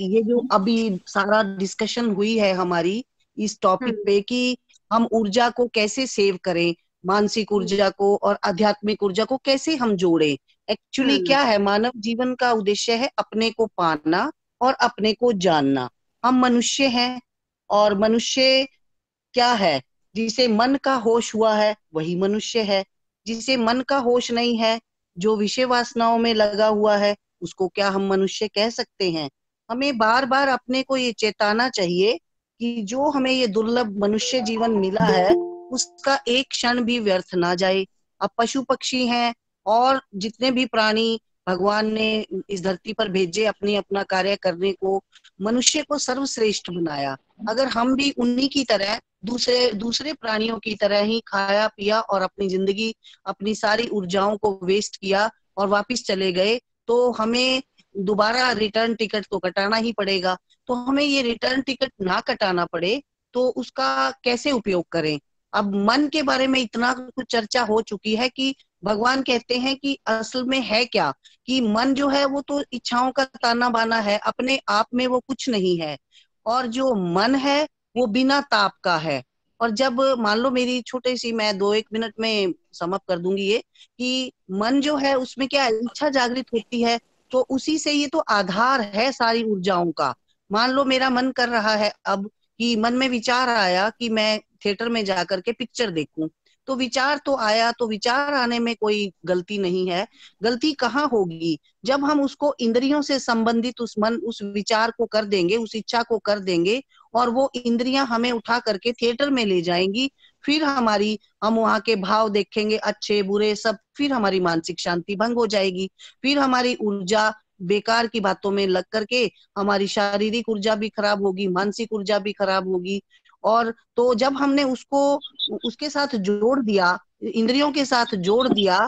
ये जो अभी सारा डिस्कशन हुई है हमारी इस टॉपिक हम्म पे कि हम ऊर्जा को कैसे सेव करें, मानसिक हम्म ऊर्जा को और आध्यात्मिक ऊर्जा को कैसे हम जोड़ें। एक्चुअली हम्म क्या है, मानव जीवन का उद्देश्य है अपने को पाना और अपने को जानना। हम मनुष्य हैं, और मनुष्य क्या है, जिसे मन का होश हुआ है वही मनुष्य है। जिसे मन का होश नहीं है, जो विषय वासनाओं में लगा हुआ है, उसको क्या हम मनुष्य कह सकते हैं? हमें बार बार अपने को ये चेताना चाहिए कि जो हमें ये दुर्लभ मनुष्य जीवन मिला है, उसका एक क्षण भी व्यर्थ ना जाए। अब पशु पक्षी हैं और जितने भी प्राणी भगवान ने इस धरती पर भेजे अपने अपना कार्य करने को, मनुष्य को सर्वश्रेष्ठ बनाया। अगर हम भी उन्हीं की तरह दूसरे दूसरे प्राणियों की तरह ही खाया पिया और अपनी जिंदगी, अपनी सारी ऊर्जाओं को वेस्ट किया और वापस चले गए, तो हमें दोबारा रिटर्न टिकट तो कटाना ही पड़ेगा। तो हमें ये रिटर्न टिकट ना कटाना पड़े, तो उसका कैसे उपयोग करें? अब मन के बारे में इतना कुछ चर्चा हो चुकी है कि भगवान कहते हैं कि असल में है क्या, कि मन जो है वो तो इच्छाओं का ताना बाना है, अपने आप में वो कुछ नहीं है। और जो मन है वो बिना ताप का है। और जब मान लो मेरी छोटी सी, मैं 2-1 मिनट में समअप कर दूंगी ये, कि मन जो है उसमें क्या है, इच्छा जागृत होती है, तो उसी से ये तो आधार है सारी ऊर्जाओं का। मान लो मेरा मन कर रहा है अब, कि मन में विचार आया कि मैं थिएटर में जाकर के पिक्चर देखूं, तो विचार तो आया, तो विचार आने में कोई गलती नहीं है। गलती कहाँ होगी, जब हम उसको इंद्रियों से संबंधित उस विचार को कर देंगे, उस इच्छा को कर देंगे, और वो इंद्रियां हमें उठा करके थिएटर में ले जाएंगी। फिर हम वहां के भाव देखेंगे, अच्छे बुरे सब, फिर हमारी मानसिक शांति भंग हो जाएगी। फिर हमारी ऊर्जा बेकार की बातों में लग करके हमारी शारीरिक ऊर्जा भी खराब होगी, मानसिक ऊर्जा भी खराब होगी। और तो जब हमने उसको उसके साथ जोड़ दिया, इंद्रियों के साथ जोड़ दिया,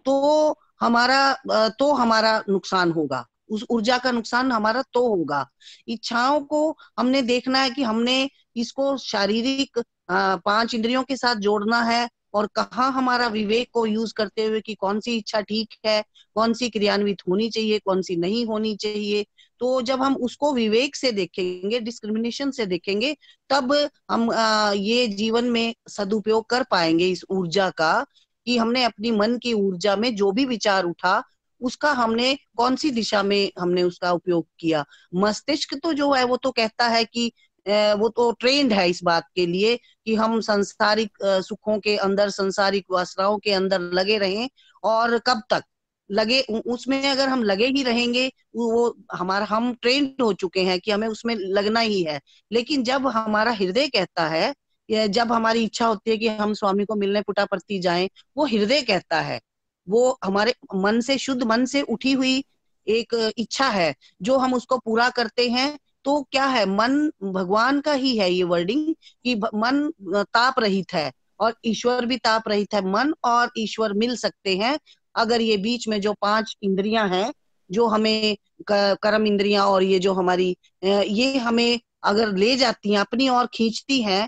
तो हमारा नुकसान होगा, उस ऊर्जा का नुकसान हमारा तो होगा। इच्छाओं को हमने देखना है कि हमने इसको शारीरिक 5 इंद्रियों के साथ जोड़ना है, और कहाँ हमारा विवेक को यूज करते हुए कि कौन सी इच्छा ठीक है, कौन सी क्रियान्वित होनी चाहिए, कौन सी नहीं होनी चाहिए। तो जब हम उसको विवेक से देखेंगे, डिस्क्रिमिनेशन से देखेंगे, तब हम ये जीवन में सदुपयोग कर पाएंगे इस ऊर्जा का, कि हमने अपनी मन की ऊर्जा में जो भी विचार उठा, उसका हमने कौन सी दिशा में हमने उसका उपयोग किया। मस्तिष्क तो जो है वो तो कहता है कि वो तो ट्रेंड है इस बात के लिए कि हम संसारिक सुखों के अंदर, संसारिक वासनाओं के अंदर लगे रहें। और कब तक लगे, उसमें अगर हम लगे ही रहेंगे, वो हमारा, हम ट्रेंड हो चुके हैं कि हमें उसमें लगना ही है। लेकिन जब हमारा हृदय कहता है, या जब हमारी इच्छा होती है कि हम स्वामी को मिलने पुटापर्थी जाएं, वो हृदय कहता है, वो हमारे मन से, शुद्ध मन से उठी हुई एक इच्छा है, जो हम उसको पूरा करते हैं। तो क्या है, मन भगवान का ही है ये वर्डिंग, कि मन ताप रहित है और ईश्वर भी ताप रहित है। मन और ईश्वर मिल सकते हैं अगर ये बीच में जो 5 इंद्रियां हैं, जो हमें कर्म इंद्रियां और ये जो हमारी ये हमें अगर ले जाती हैं, अपनी ओर खींचती हैं,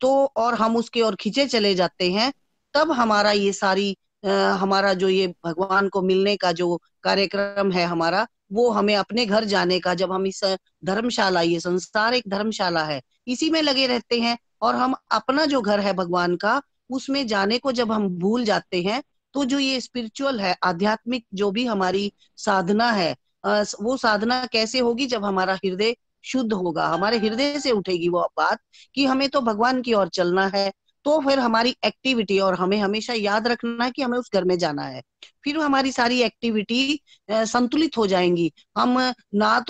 तो और हम उसके ओर खींचे चले जाते हैं, तब हमारा ये सारी हमारा जो ये भगवान को मिलने का जो कार्यक्रम है हमारा, वो हमें अपने घर जाने का, जब हम इस धर्मशाला, ये संसार एक धर्मशाला है, इसी में लगे रहते हैं, और हम अपना जो घर है भगवान का, उसमें जाने को जब हम भूल जाते हैं, तो जो ये स्पिरिचुअल है, आध्यात्मिक जो भी हमारी साधना है, वो साधना कैसे होगी? जब हमारा हृदय शुद्ध होगा, हमारे हृदय से उठेगी वो बात कि हमें तो भगवान की ओर चलना है। तो फिर हमारी एक्टिविटी, और हमें हमेशा याद रखना है कि हमें उस घर में जाना है, फिर हमारी सारी एक्टिविटी संतुलित हो जाएंगी। हम ना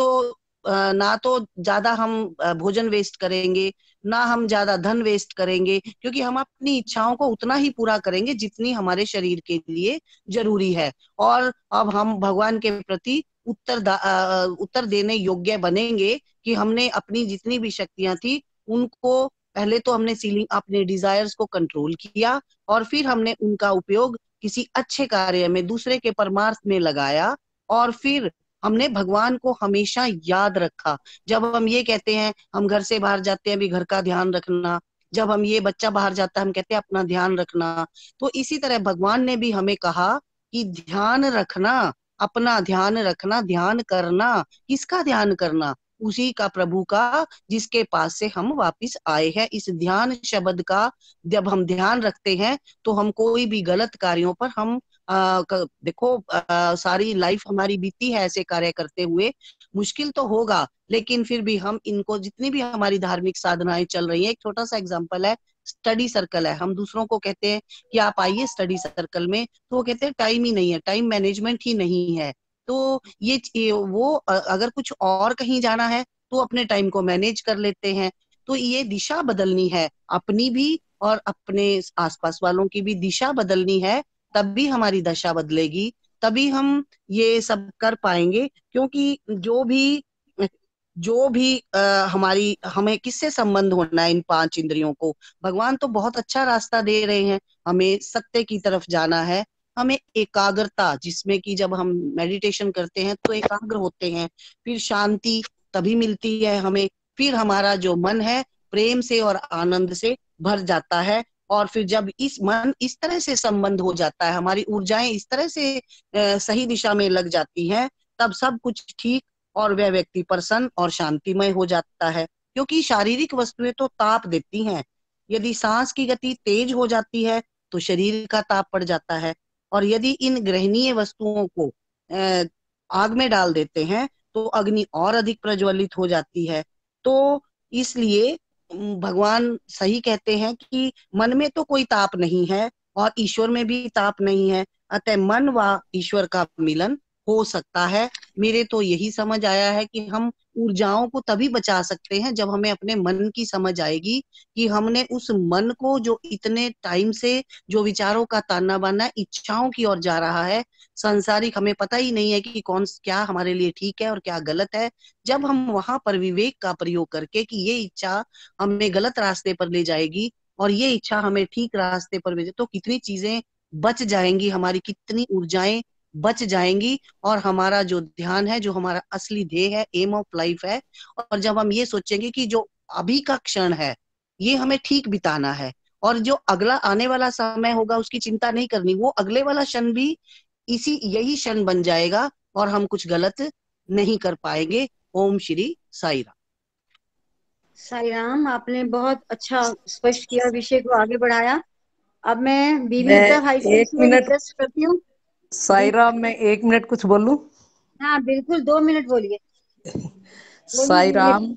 तो ज्यादा हम भोजन वेस्ट करेंगे, ना हम ज्यादा धन वेस्ट करेंगे, क्योंकि हम अपनी इच्छाओं को उतना ही पूरा करेंगे जितनी हमारे शरीर के लिए जरूरी है। और अब हम भगवान के प्रति उत्तर देने योग्य बनेंगे कि हमने अपनी जितनी भी शक्तियां थी उनको, पहले तो हमने सीलिंग अपने डिजायर्स को कंट्रोल किया, और फिर हमने उनका उपयोग किसी अच्छे कार्य में, दूसरे के परमार्थ में लगाया, और फिर हमने भगवान को हमेशा याद रखा। जब हम ये कहते हैं, हम घर से बाहर जाते हैं, भी घर का ध्यान रखना, जब हम ये बच्चा बाहर जाता है हम कहते हैं अपना ध्यान रखना। तो इसी तरह भगवान ने भी हमें कहा कि ध्यान रखना, अपना ध्यान रखना, ध्यान करना। किसका ध्यान करना? उसी का, प्रभु का, जिसके पास से हम वापिस आए हैं। इस ध्यान शब्द का जब हम ध्यान रखते हैं तो हम कोई भी गलत कार्यों पर हम देखो सारी लाइफ हमारी बीती है ऐसे कार्य करते हुए, मुश्किल तो होगा, लेकिन फिर भी हम इनको, जितनी भी हमारी धार्मिक साधनाएं चल रही है, एक छोटा सा एग्जांपल है, स्टडी सर्कल है। हम दूसरों को कहते हैं कि आप आइए स्टडी सर्कल में, तो वो कहते हैं टाइम ही नहीं है, टाइम मैनेजमेंट ही नहीं है। तो वो अगर कुछ और कहीं जाना है तो अपने टाइम को मैनेज कर लेते हैं। तो ये दिशा बदलनी है अपनी भी, और अपने आसपास वालों की भी दिशा बदलनी है, तभी हमारी दशा बदलेगी, तभी हम ये सब कर पाएंगे। क्योंकि जो भी हमारी, हमें किससे संबंध होना है? इन 5 इंद्रियों को भगवान तो बहुत अच्छा रास्ता दे रहे हैं, हमें सत्य की तरफ जाना है, हमें एकाग्रता, जिसमें कि जब हम मेडिटेशन करते हैं तो एकाग्र होते हैं, फिर शांति तभी मिलती है हमें, फिर हमारा जो मन है प्रेम से और आनंद से भर जाता है। और फिर जब इस मन इस तरह से संबंध हो जाता है, हमारी ऊर्जाएं इस तरह से सही दिशा में लग जाती हैं, तब सब कुछ ठीक, और वह व्यक्ति प्रसन्न और शांतिमय हो जाता है। क्योंकि शारीरिक वस्तुएं तो ताप देती हैं। यदि सांस की गति तेज हो जाती है तो शरीर का ताप बढ़ जाता है, और यदि इन ग्रहणीय वस्तुओं को आग में डाल देते हैं तो अग्नि और अधिक प्रज्वलित हो जाती है। तो इसलिए भगवान सही कहते हैं कि मन में तो कोई ताप नहीं है और ईश्वर में भी ताप नहीं है, अतः मन व ईश्वर का मिलन हो सकता है। मेरे तो यही समझ आया है कि हम ऊर्जाओं को तभी बचा सकते हैं जब हमें अपने मन की समझ आएगी कि हमने उस मन को, जो इतने टाइम से जो विचारों का ताना बाना, इच्छाओं की ओर जा रहा है, सांसारिक, हमें पता ही नहीं है कि कौन क्या हमारे लिए ठीक है और क्या गलत है। जब हम वहां पर विवेक का प्रयोग करके कि ये इच्छा हमें गलत रास्ते पर ले जाएगी और ये इच्छा हमें ठीक रास्ते पर भेजे, तो कितनी चीजें बच जाएंगी, हमारी कितनी ऊर्जाएं बच जाएंगी, और हमारा जो ध्यान है, जो हमारा असली ध्येय है, एम ऑफ लाइफ है, और जब हम ये सोचेंगे कि जो अभी का क्षण है ये हमें ठीक बिताना है, और जो अगला आने वाला समय होगा उसकी चिंता नहीं करनी, वो अगले वाला क्षण भी यही क्षण बन जाएगा और हम कुछ गलत नहीं कर पाएंगे। ओम श्री साई राम। साई राम, आपने बहुत अच्छा स्पष्ट किया, विषय को आगे बढ़ाया। अब मैं बीबी उत्तर भाई से एक मिनट रिक्वेस्ट करती हूँ। साई राम, मैं 1 मिनट कुछ बोलूं? हाँ बिल्कुल, 2 मिनट बोलिए। साई राम,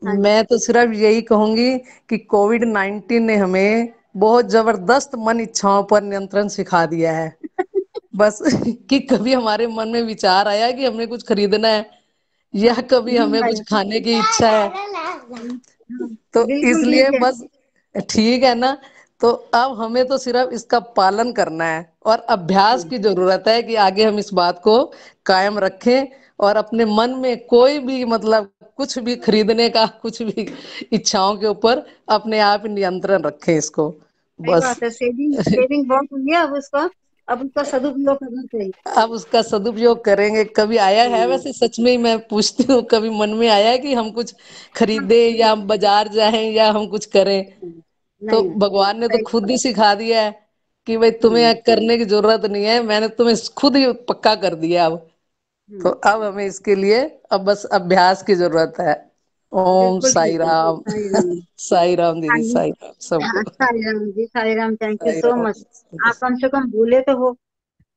हाँ जी। मैं तो सिर्फ यही कहूंगी कि कोविड-19 ने हमें बहुत जबरदस्त मन इच्छाओं पर नियंत्रण सिखा दिया है। बस कि कभी हमारे मन में विचार आया कि हमें कुछ खरीदना है, या कभी हमें भाई कुछ खाने की इच्छा है, तो बिल्कुल इसलिए ठीक है। बस, ठीक है ना? तो अब हमें तो सिर्फ इसका पालन करना है, और अभ्यास की जरूरत है कि आगे हम इस बात को कायम रखें, और अपने मन में कोई भी, मतलब कुछ भी खरीदने का, कुछ भी इच्छाओं के ऊपर अपने आप नियंत्रण रखें इसको, सही बस। बात है। सेविंग बहुत हुई है, अब उसका सदुपयोग करना चाहिए। अब उसका सदुपयोग करेंगे। कभी आया है, वैसे सच में ही मैं पूछती हूँ, कभी मन में आया है कि हम कुछ खरीदे, या हम बाजार जाएं, या हम कुछ करें? तो नहीं। भगवान ने तो सही। खुद ही सिखा दिया है कि भाई तुम्हें करने की जरूरत नहीं है, मैंने तुम्हें खुद ही पक्का कर दिया अब। तो अब हमें इसके लिए अब बस अभ्यास की जरूरत है। ओम बिल्कुल साई ठीक है, राम। साई राम। साई राम हाँ दीदी, जी, साई राम हाँ, सबको। Sai Ram ji, Sai Ram, thank you Sai so Ram. Much. आप कम से कम बोले तो हो।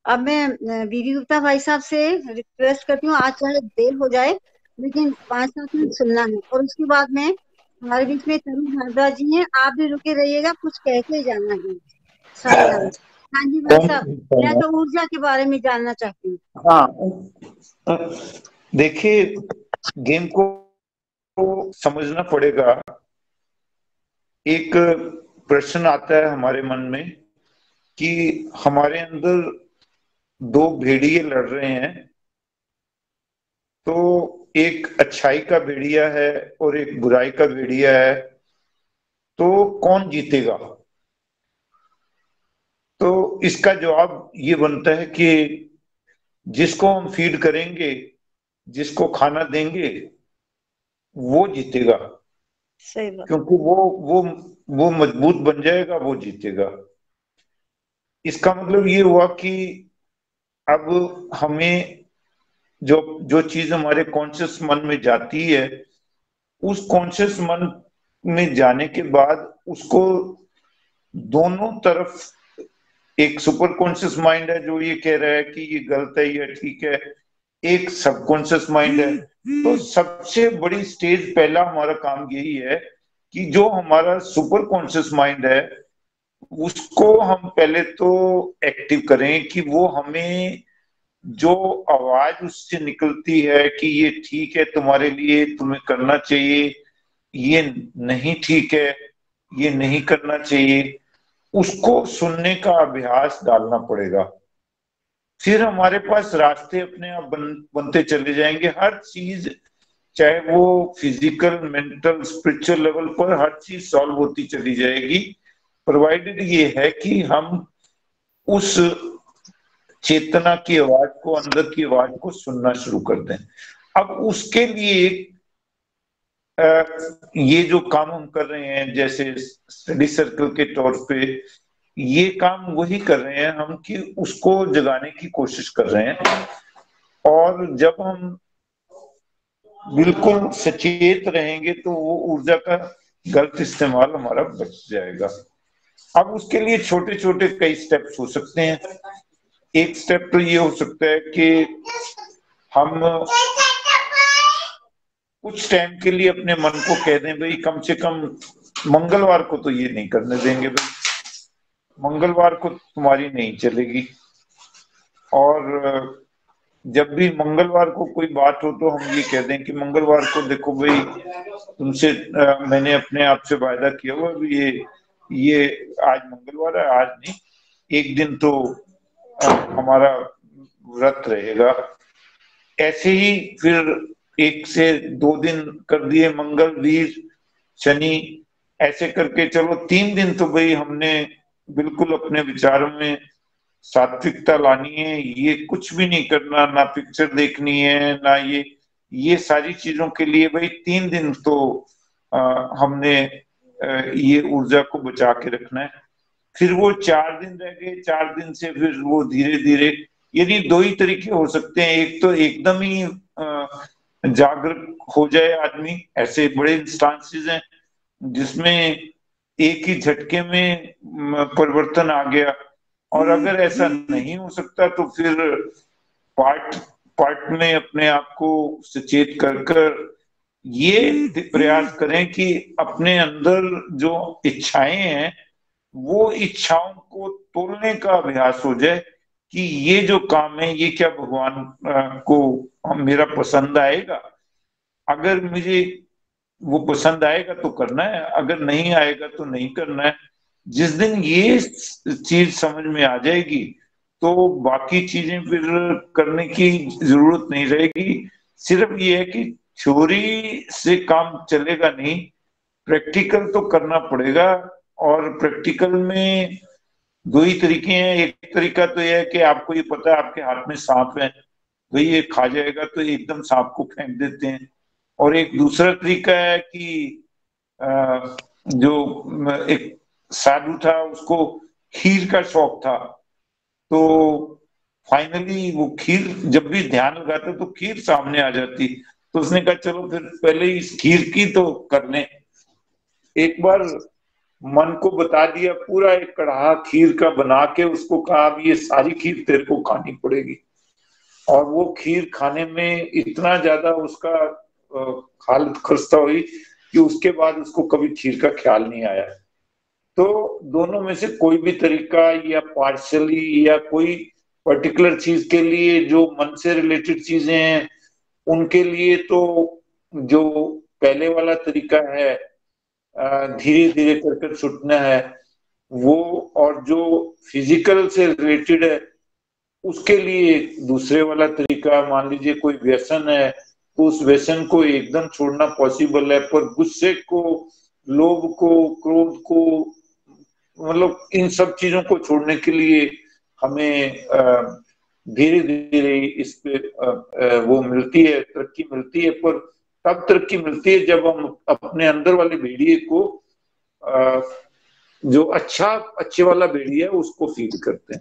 अब मैं बीबी गुप्ता भाई साहब से रिक्वेस्ट करती हूँ, आज चाहे देर हो जाए लेकिन 5-7 मिनट सुनना है, और उसके बाद में हमारे बीच में तरुण भारद्वाज जी हैं, आप भी रुके रहिएगा, कुछ कह के जाना है। साई राम। हाँ जी भाई साहब, मैं तो ऊर्जा के बारे में जानना चाहती हूँ। हाँ, देखिए, गेम को समझना पड़ेगा। एक प्रश्न आता है हमारे मन में कि हमारे अंदर दो भेड़िए लड़ रहे हैं, तो एक अच्छाई का भेड़िया है और एक बुराई का भेड़िया है, तो कौन जीतेगा? तो इसका जवाब ये बनता है कि जिसको हम फीड करेंगे, जिसको खाना देंगे, वो जीतेगा। सही बात। क्योंकि वो मजबूत बन जाएगा, वो जीतेगा। इसका मतलब ये हुआ कि अब हमें जो जो चीज हमारे कॉन्शियस मन में जाती है, उस कॉन्शियस मन में जाने के बाद उसको दोनों तरफ, एक सुपर कॉन्शियस माइंड है जो ये कह रहा है कि ये गलत है, ये ठीक है, एक सबकॉन्शियस माइंड है। तो सबसे बड़ी स्टेज, पहला हमारा काम यही है कि जो हमारा सुपर कॉन्शियस माइंड है उसको हम पहले तो एक्टिव करें, कि वो हमें जो आवाज उससे निकलती है कि ये ठीक है तुम्हारे लिए, तुम्हें करना चाहिए, ये नहीं ठीक है, ये नहीं करना चाहिए, उसको सुनने का अभ्यास डालना पड़ेगा। फिर हमारे पास रास्ते अपने आप बनते चले जाएंगे। हर चीज, चाहे वो फिजिकल, मेंटल, स्पिरिचुअल लेवल पर, हर चीज सॉल्व होती चली जाएगी, प्रोवाइडेड ये है कि हम उस चेतना की आवाज को, अंदर की आवाज को सुनना शुरू कर दें। अब उसके लिए ये जो काम हम कर रहे हैं, जैसे स्टडी सर्कल के तौर पे, ये काम वही कर रहे हैं हम कि उसको जगाने की कोशिश कर रहे हैं। और जब हम बिल्कुल सचेत रहेंगे तो वो ऊर्जा का गलत इस्तेमाल हमारा बच जाएगा। अब उसके लिए छोटे छोटे कई स्टेप्स हो सकते हैं। एक स्टेप तो ये हो सकता है कि हम कुछ टाइम के लिए अपने मन को कह दें, भाई कम से कम मंगलवार को तो ये नहीं करने देंगे, भाई मंगलवार को तुम्हारी नहीं चलेगी। और जब भी मंगलवार को कोई बात हो तो हम ये कह दें कि मंगलवार को देखो भाई, तुमसे मैंने अपने आप से वायदा किया हुआ, ये आज मंगलवार है, आज नहीं, एक दिन तो हमारा व्रत रहेगा। ऐसे ही फिर 1 से 2 दिन कर दिए, मंगल, वीर, शनि, ऐसे करके चलो 3 दिन तो भाई हमने बिल्कुल अपने विचारों में सात्विकता लानी है। ये कुछ भी नहीं करना, ना पिक्चर देखनी है, ना ये सारी चीजों के लिए भाई 3 दिन तो हमने ये ऊर्जा को बचा के रखना है। फिर वो 4 दिन रह गए, 4 दिन से फिर वो धीरे धीरे, यानी 2 ही तरीके हो सकते हैं। एक तो एकदम ही जागरूक हो जाए आदमी, ऐसे बड़े इंस्टांसेस हैं जिसमें एक ही झटके में परिवर्तन आ गया। और अगर ऐसा नहीं हो सकता तो फिर पार्ट में अपने आप को सचेत कर ये प्रयास करें कि अपने अंदर जो इच्छाएं हैं, वो इच्छाओं को तोड़ने का अभ्यास हो जाए कि ये जो काम है ये क्या भगवान को मेरा पसंद आएगा। अगर मुझे वो पसंद आएगा तो करना है, अगर नहीं आएगा तो नहीं करना है। जिस दिन ये चीज समझ में आ जाएगी तो बाकी चीजें फिर करने की जरूरत नहीं रहेगी। सिर्फ ये है कि थ्योरी से काम चलेगा नहीं, प्रैक्टिकल तो करना पड़ेगा। और प्रैक्टिकल में 2 ही तरीके हैं। एक तरीका तो यह है कि आपको ये पता है आपके हाथ में सांप है, भाई ये खा जाएगा, तो एकदम सांप को फेंक देते हैं। और एक दूसरा तरीका है कि जो एक साधु था, उसको खीर का शौक था, तो फाइनली वो खीर, जब भी ध्यान लगाता तो खीर सामने आ जाती, तो उसने कहा चलो फिर पहले इस खीर की तो कर लें। एक बार मन को बता दिया, पूरा एक कढ़ा खीर का बना के उसको कहा अब ये सारी खीर तेरे को खानी पड़ेगी। और वो खीर खाने में इतना ज्यादा उसका हालत खस्ता हुई कि उसके बाद उसको कभी खीर का ख्याल नहीं आया। तो दोनों में से कोई भी तरीका या पार्शली या कोई पर्टिकुलर चीज के लिए जो मन से रिलेटेड चीजें हैं उनके लिए तो जो पहले वाला तरीका है धीरे धीरे करके छूटना है वो, और जो फिजिकल से रिलेटेड है उसके लिए दूसरे वाला तरीका। मान लीजिए कोई व्यसन है तो उस व्यसन को एकदम छोड़ना पॉसिबल है, पर गुस्से को, लोभ को, क्रोध को, मतलब इन सब चीजों को छोड़ने के लिए हमें धीरे धीरे इस पे वो मिलती है, तरक्की मिलती है। पर तब तरक्की मिलती है जब हम अपने अंदर वाले भेड़िए को जो अच्छे वाला भेड़िया है उसको फीड करते हैं।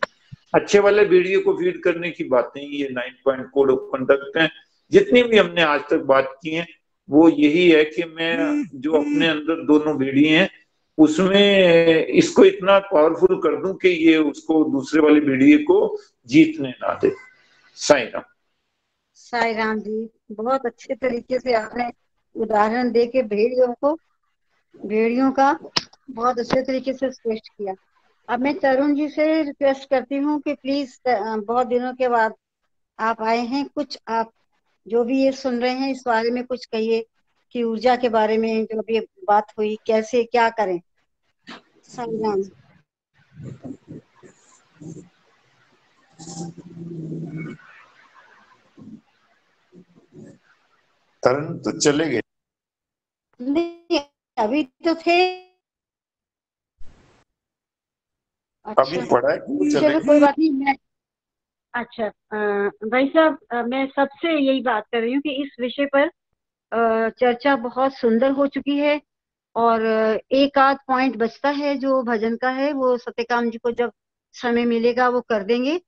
अच्छे वाले भेड़िए को फीड करने की बातें ये 9 पॉइंट कोड ऑफ कंडक्ट है। जितनी भी हमने आज तक बात की है वो यही है कि मैं जो अपने अंदर दोनों भेड़िए हैं उसमें इसको इतना पावरफुल कर दूं कि ये उसको दूसरे वाले भेड़िए को जीतने ना दे। साईं राम। साईं राम जी, बहुत अच्छे तरीके से आपने उदाहरण दे के भेड़ियों का बहुत अच्छे तरीके से स्पष्ट किया। अब मैं तरुण जी से रिक्वेस्ट करती हूँ कि प्लीज, बहुत दिनों के बाद आप आए हैं, कुछ आप जो भी ये सुन रहे हैं इस बारे में कुछ कहिए कि ऊर्जा के बारे में जो भी बात हुई कैसे क्या करें। साईं राम। तरुण तो चले गए। नहीं, अभी तो थे। अभी अच्छा, पढ़ा है कि चले चलो कोई बात नहीं। मैं अच्छा भाई साहब, मैं सबसे यही बात कर रही हूँ कि इस विषय पर चर्चा बहुत सुंदर हो चुकी है और एक आध पॉइंट बचता है जो भजन का है, वो सत्यकाम जी को जब समय मिलेगा वो कर देंगे।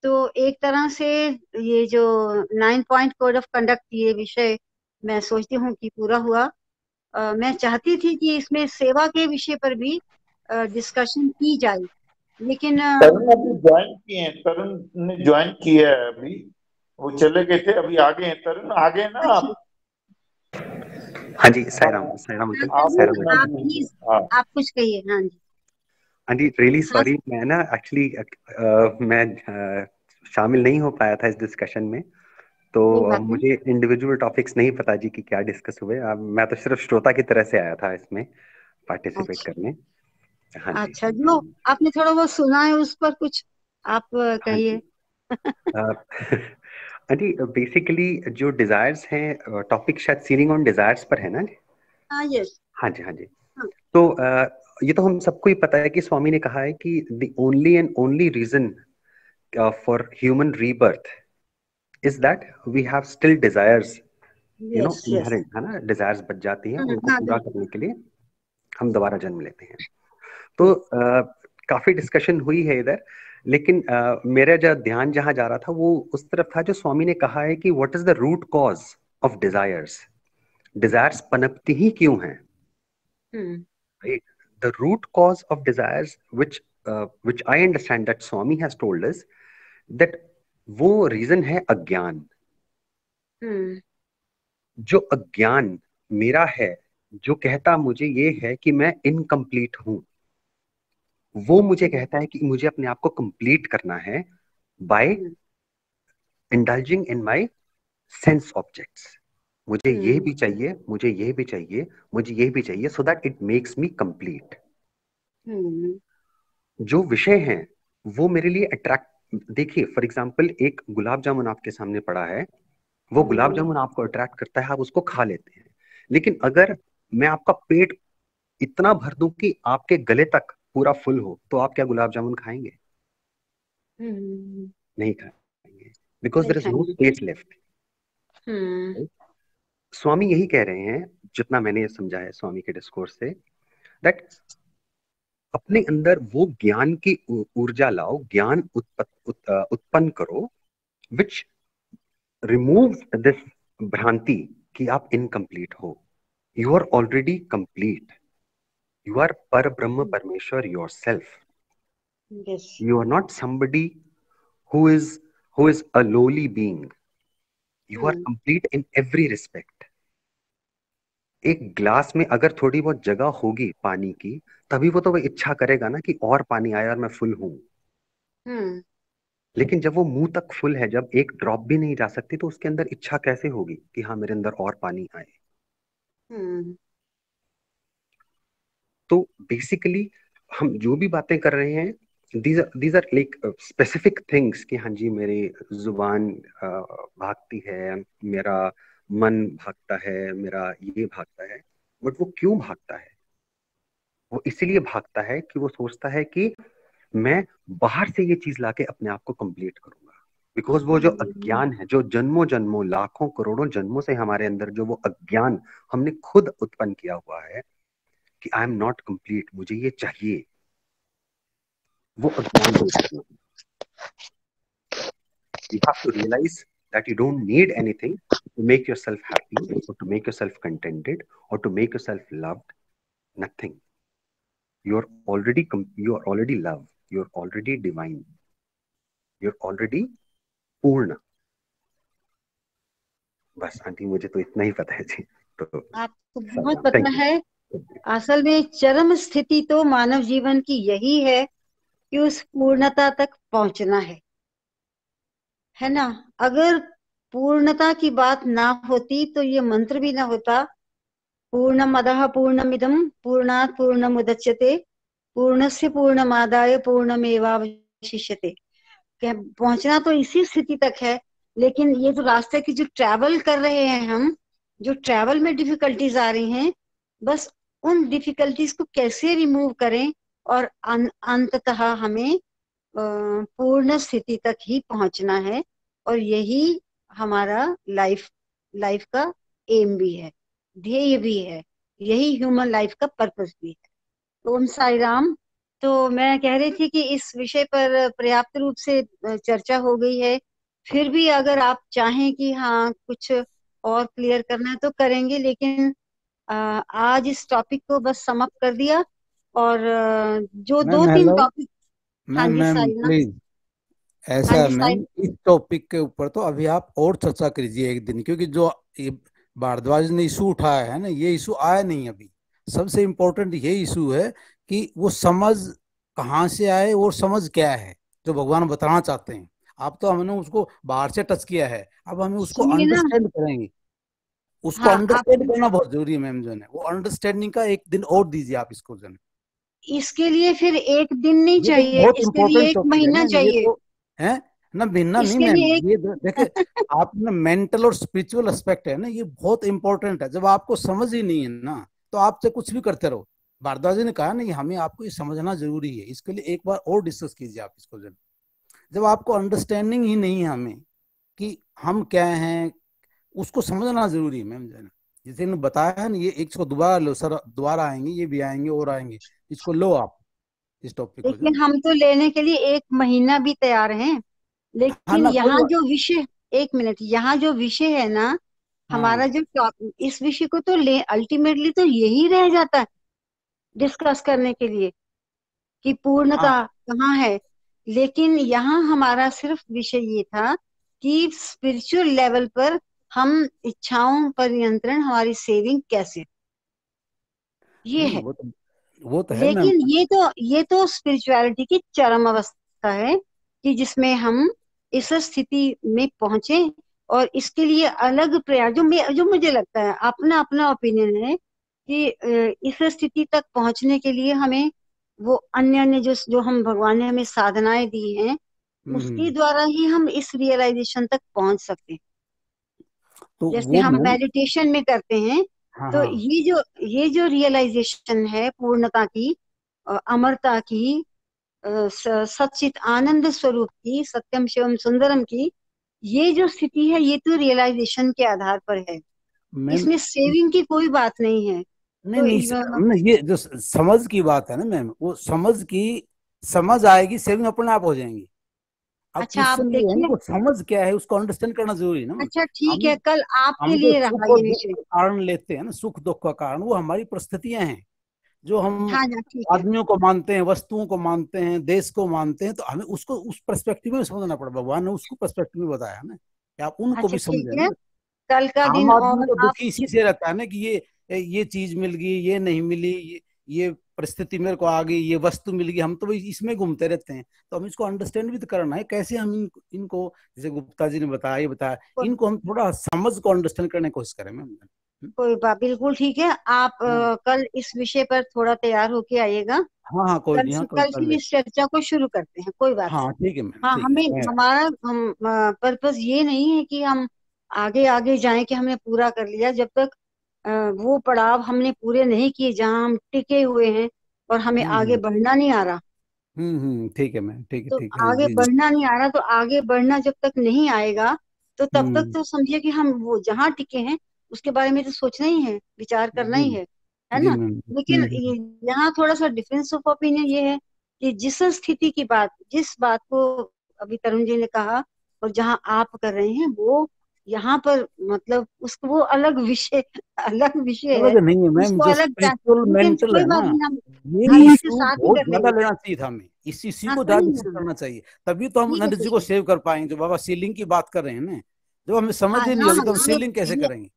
तो एक तरह से ये जो 9 पॉइंट कोड ऑफ कंडक्ट ये विषय मैं सोचती हूँ कि पूरा हुआ। मैं चाहती थी कि इसमें सेवा के विषय पर भी डिस्कशन की जाए, लेकिन तरुण अभी ज्वाइन किए हैं, तरुण ने ज्वाइन किया है अभी, वो चले गए थे अभी आ गए हैं। तरुण आ गए ना आप? हाँ जी, साईं राम अंकल, साईं राम आप अंकल। प्लीज हाँ आप कुछ कहिए। हाँ जी। हाँ जी, रियली हाँ, सॉरी, मैं ना एक्चुअली मैं शामिल नहीं हो पाया था इस डिस्कशन में, तो कोई बात नहीं। मुझे इंडिविजुअल टॉपिक्स नहीं पता जी कि क्या डिस्कस हुए। मैं तो सिर्फ श्रोता की तरह से आया था इसमें पार्टिसिपेट अच्छा करने। हाँ जी, अच्छा, जो आपने थोड़ा बहुत सुना है उस पर कुछ आप हाँ जी। कहिए। हाँ जी, बेसिकली जो डिजायर्स हैं, टॉपिक शायद सीलिंग ऑन डिजायर्स पर है ना जी। हाँ, यस। हाँ जी, हाँ जी। हाँ, तो ये तो हम सबको ही पता है कि स्वामी ने कहा है कि the only and only reason for human rebirth is that we have still desires, yes yes. Inherent है ना, डिजायर्स बच जाती हैं, उनको हाँ पूरा करने बिल्कुल। के लिए हम दोबारा जन्म लेते हैं। तो काफी डिस्कशन हुई है इधर, लेकिन मेरा जो ध्यान जहां जा रहा था वो उस तरफ था जो स्वामी ने कहा है कि what is the root cause of desires. Desires पनपती ही क्यों हैं, right? The root cause of desires which I understand that Swami has told us that वो रीजन है अज्ञान। जो अज्ञान मेरा है, जो कहता मुझे ये है कि मैं इनकम्प्लीट हूं, वो मुझे कहता है कि मुझे अपने आप को कंप्लीट करना है by indulging in my sense objects. मुझे ये भी चाहिए, मुझे ये भी चाहिए, मुझे ये भी चाहिए, so that it makes me complete. जो विषय हैं वो मेरे लिए अट्रैक्ट, देखिए फॉर एग्जांपल एक गुलाब जामुन आपके सामने पड़ा है, वो गुलाब जामुन आपको अट्रैक्ट करता है, आप उसको खा लेते हैं। लेकिन अगर मैं आपका पेट इतना भर दूं कि आपके गले तक पूरा फुल हो, तो आप क्या गुलाब जामुन खाएंगे? नहीं खाएंगे, because there is no space left. Swami यही कह रहे हैं, जितना मैंने समझा है स्वामी के डिस्कोर्स से, दैट अपने अंदर वो ज्ञान की ऊर्जा लाओ, ज्ञान उत्पन्न करो, विच रिमूव दिस भ्रांति कि आप इनकम्प्लीट हो। You are already complete. You are Parabrahma Parameshwar yourself. Yes. You are not somebody who is a lowly being. You are complete in every respect. एक ग्लास में अगर थोड़ी बहुत जगह होगी पानी की, तभी वो तो वो इच्छा करेगा ना कि और पानी आए और मैं फुल हूं। लेकिन जब वो मुंह तक फुल है, जब एक ड्रॉप भी नहीं जा सकती, तो उसके अंदर इच्छा कैसे होगी कि हाँ मेरे अंदर और पानी आए। तो बेसिकली हम जो भी बातें कर रहे हैं, these are like specific things कि हाँ जी मेरी जुबान भागती है, मेरा मन भागता है, मेरा ये भागता है। बट वो क्यों भागता है? वो इसीलिए भागता है कि वो सोचता है कि मैं बाहर से ये चीज लाके अपने आप को कंप्लीट करूंगा। बिकॉज वो जो अज्ञान है, जो जन्मों जन्मों लाखों करोड़ों जन्मों से हमारे अंदर जो वो अज्ञान हमने खुद उत्पन्न किया हुआ है कि आई एम नॉट कंप्लीट, मुझे ये चाहिए, वो अज्ञान दूर करना। You have to realize that you don't need anything to make yourself happy or to make yourself contented or to make yourself loved. Nothing. You are already love. You are already divine. You are already पूर्ण। बस आंटी मुझे तो इतना ही पता है जी। तो आपको बहुत पता है। असल में चरम स्थिति तो मानव जीवन की यही है कि उस पूर्णता तक पहुंचना है ना। अगर पूर्णता की बात ना होती तो ये मंत्र भी ना होता। पूर्णमदः पूर्णमिदं पूर्णात् पूर्णमुदच्यते पूर्णस्य पूर्णमादाय पूर्णमेवावशिष्यते। पहुंचना तो इसी स्थिति तक है, लेकिन ये तो रास्ते की जो ट्रैवल कर रहे हैं हम, जो ट्रैवल में डिफिकल्टीज आ रही हैं, बस उन डिफिकल्टीज को कैसे रिमूव करें और अंततः हमें पूर्ण स्थिति तक ही पहुंचना है। और यही हमारा लाइफ का एम भी है, ध्येय भी है, यही ह्यूमन लाइफ का पर्पस भी है। तो ओम साई राम। तो मैं कह रही थी कि इस विषय पर पर्याप्त रूप से चर्चा हो गई है। फिर भी अगर आप चाहें कि हाँ कुछ और क्लियर करना है तो करेंगे, लेकिन आज इस टॉपिक को बस समाप्त कर दिया। और जो दो तीन टॉपिक। हाँ जी साई राम। प्लीज ऐसा है मैम, इस टॉपिक के ऊपर तो अभी आप और चर्चा कीजिए एक दिन, क्योंकि जो भारद्वाज ने इशू उठाया है ना, ये इशू आया नहीं अभी। सबसे इम्पोर्टेंट ये इशू है कि वो समझ कहाँ से आए और समझ क्या है जो भगवान बताना चाहते हैं। आप तो हमने उसको बाहर से टच किया है, अब हमें उसको अंडरस्टैंड करेंगे। उसको अंडरस्टैंड करना बहुत जरूरी है मैम। जो है वो अंडरस्टैंडिंग का एक दिन और दीजिए आप इसको। जो इसके लिए फिर एक दिन नहीं चाहिए, इसके लिए एक महीना चाहिए है ना। भिन्ना नहीं मैम, ये देखे आपने मेंटल और स्पिरिचुअल एस्पेक्ट है ना, ये बहुत इंपॉर्टेंट है। जब आपको समझ ही नहीं है ना, तो आप चाहे कुछ भी करते रहो। भारद्वाज ने कहा ना, हमें आपको ये समझना जरूरी है। इसके लिए एक बार और डिस्कस कीजिए आप इसको। जब आपको अंडरस्टैंडिंग ही नहीं है हमें कि हम क्या हैं, उसको समझना जरूरी है मैम। जो है ना, जैसे इन्होंने बताया है ना, ये एक को दोबारा लो सर, दोबारा आएंगे, ये भी आएंगे और आएंगे, इसको लो आप इस टॉपिक को। लेकिन हम तो लेने के लिए एक महीना भी तैयार हैं, लेकिन यहाँ जो विषय, एक मिनट, यहाँ जो विषय है ना हमारा, जो इस विषय को तो ले अल्टीमेटली तो यही रह जाता है डिस्कस करने के लिए कि पूर्णता कहाँ है। लेकिन यहाँ हमारा सिर्फ विषय ये था कि स्पिरिचुअल लेवल पर हम इच्छाओं पर नियंत्रण, हमारी सेविंग कैसे, ये है। वो तो है। लेकिन ये तो स्पिरिचुअलिटी की चरम अवस्था है कि जिसमें हम इस स्थिति में पहुंचे। और इसके लिए अलग प्रयास, जो मुझे लगता है, अपना अपना ओपिनियन है कि इस स्थिति तक पहुंचने के लिए हमें वो अन्य जो हम भगवान ने हमें साधनाएं दी हैं, उसके द्वारा ही हम इस रियलाइजेशन तक पहुंच सकते हैं। तो जैसे हम मेडिटेशन में करते हैं, तो ये जो रियलाइजेशन है पूर्णता की, अमरता की, सच्चित आनंद स्वरूप की, सत्यम शिवम सुंदरम की, ये जो स्थिति है, ये तो रियलाइजेशन के आधार पर है। इसमें सेविंग की कोई बात नहीं है। नहीं, ये जो समझ की बात है ना मैम, वो समझ आएगी, सेविंग अपने आप हो जाएंगी। अब अच्छा आप क्वेश्चन ये है देखिए, इनको समझ क्या है उसको अंडरस्टैंड करना जरूरी है ना। अच्छा ठीक है, हम कल आपके हम जो लिए सुख रहा और ये दुख विषय। का कारण लेते हैं ना, सुख दुख का कारण वो हमारी परिस्थितियां हैं, जो हम हाँ हाँ ठीक है। आदमियों को मानते हैं, वस्तुओं को मानते हैं, देश को मानते हैं, तो हमें उसको उस पर्सपेक्टिव में समझना पड़ा। भगवान ने उसको पर्सपेक्टिव में बताया ना कि आप उनको अच्छा भी ठीक समझे है, ना। कल का आम दिन आदमी और तो आप दुखी इसी से रहता है ना कि ये चीज मिल गई, ये नहीं मिली, ये परिस्थिति मेरे को आ गई, ये वस्तु मिल गई, हम तो वही इसमें घूमते रहते हैं। तो हम इसको अंडरस्टैंड भी तो करना है, कैसे हम इनको जैसे गुप्ता जी ने बताया, ये बताया, इनको हम थोड़ा समझ को अंडरस्टैंड करने की कोशिश करें मैम। कोई बात, बिल्कुल ठीक है। आप कल इस विषय पर थोड़ा तैयार होके आइएगा। हाँ हाँ कोई कल नहीं, हाँ से कल कल कर की ले। इस चर्चा को शुरू करते हैं, कोई बात हाँ नहीं। ठीक है मैम, हाँ, ठीक हमें है। हमारा हम पर्पस ये नहीं है कि हम आगे आगे जाएं कि हमने पूरा कर लिया, जब तक वो पड़ाव हमने पूरे नहीं किए जहां हम टिके हुए हैं और हमें आगे हम्म बढ़ना नहीं आ रहा। ठीक है मैम, ठीक है, तो ठीक है, हाँ आगे जी जी। बढ़ना नहीं आ रहा, तो आगे बढ़ना जब तक नहीं आएगा तो तब तक हम्म तो समझिए कि हम वो जहां टिके हैं उसके बारे में तो सोचना ही है, विचार करना जी ही है जी ना। मैम। लेकिन यहाँ थोड़ा सा डिफरेंस ऑफ ओपिनियन ये है कि जिस स्थिति की बात, जिस बात को अभी तरुण जी ने कहा और जहां आप कर रहे हैं, वो यहाँ पर मतलब उसको वो अलग विषय है, अलग नहीं है मैम, उसको जो अलग स्पिरिचुअल लेकिन मेंटल कोई है बात ना, नहीं, हम ये इसके इशू साथ ही बहुत कर ज्यादा लेंगे। लेना चाहिए था हमें, इस इश्यू हाँ को ज्यादा करेंगे डिस्कस हम, करना चाहिए, तभी तो हम ठीक है एनर्जी ठीक को है। सेव कर पाएंगे। जो बाबा सीलिंग की बात कर रहे हैं ना, जो हमें समझ हाँ ही नहीं हाँ, होगी तो हम सीलिंग कैसे करेंगे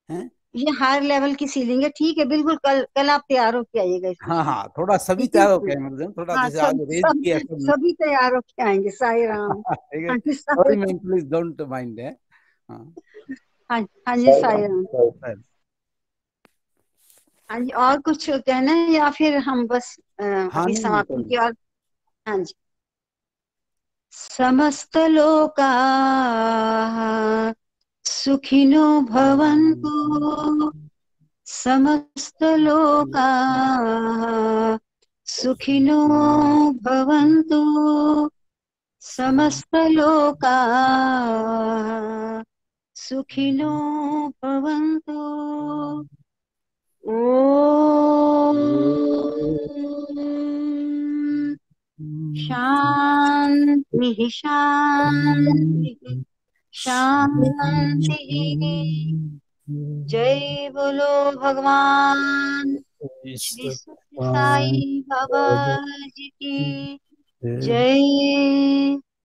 हैं। ये हायर लेवल की सीलिंग है, ठीक है, बिल्कुल। कल कल आप तैयार होके आइएगा इस हाँ विषय में, हाँ, थोड़ा सभी ठीक है। तैयार हो गए मतलब, थोड़ा हाँ, जैसे आज सब रेज सब किया सबने। सभी तैयार होके आएंगे, साई राम। ठीक है, हाँ जी Sai sorry Ram. Ma'am, please don't mind है। हाँ हाँ हाँ जी साई राम। सर। हाँ जी, और कुछ कहना है या फिर हम बस हाँ अभी नहीं नहीं समाप्ति कोई की ओर। हाँ जी। समस्त लोका सुखिनो भवन्तु, समस्त लोका सुखिनो भवन्तु, समस्त लोका सुखिनो भवन्तु। ओम शांति शांति शांति। जय बोलो भगवान श्री सत्य साई बाबा जी की जय।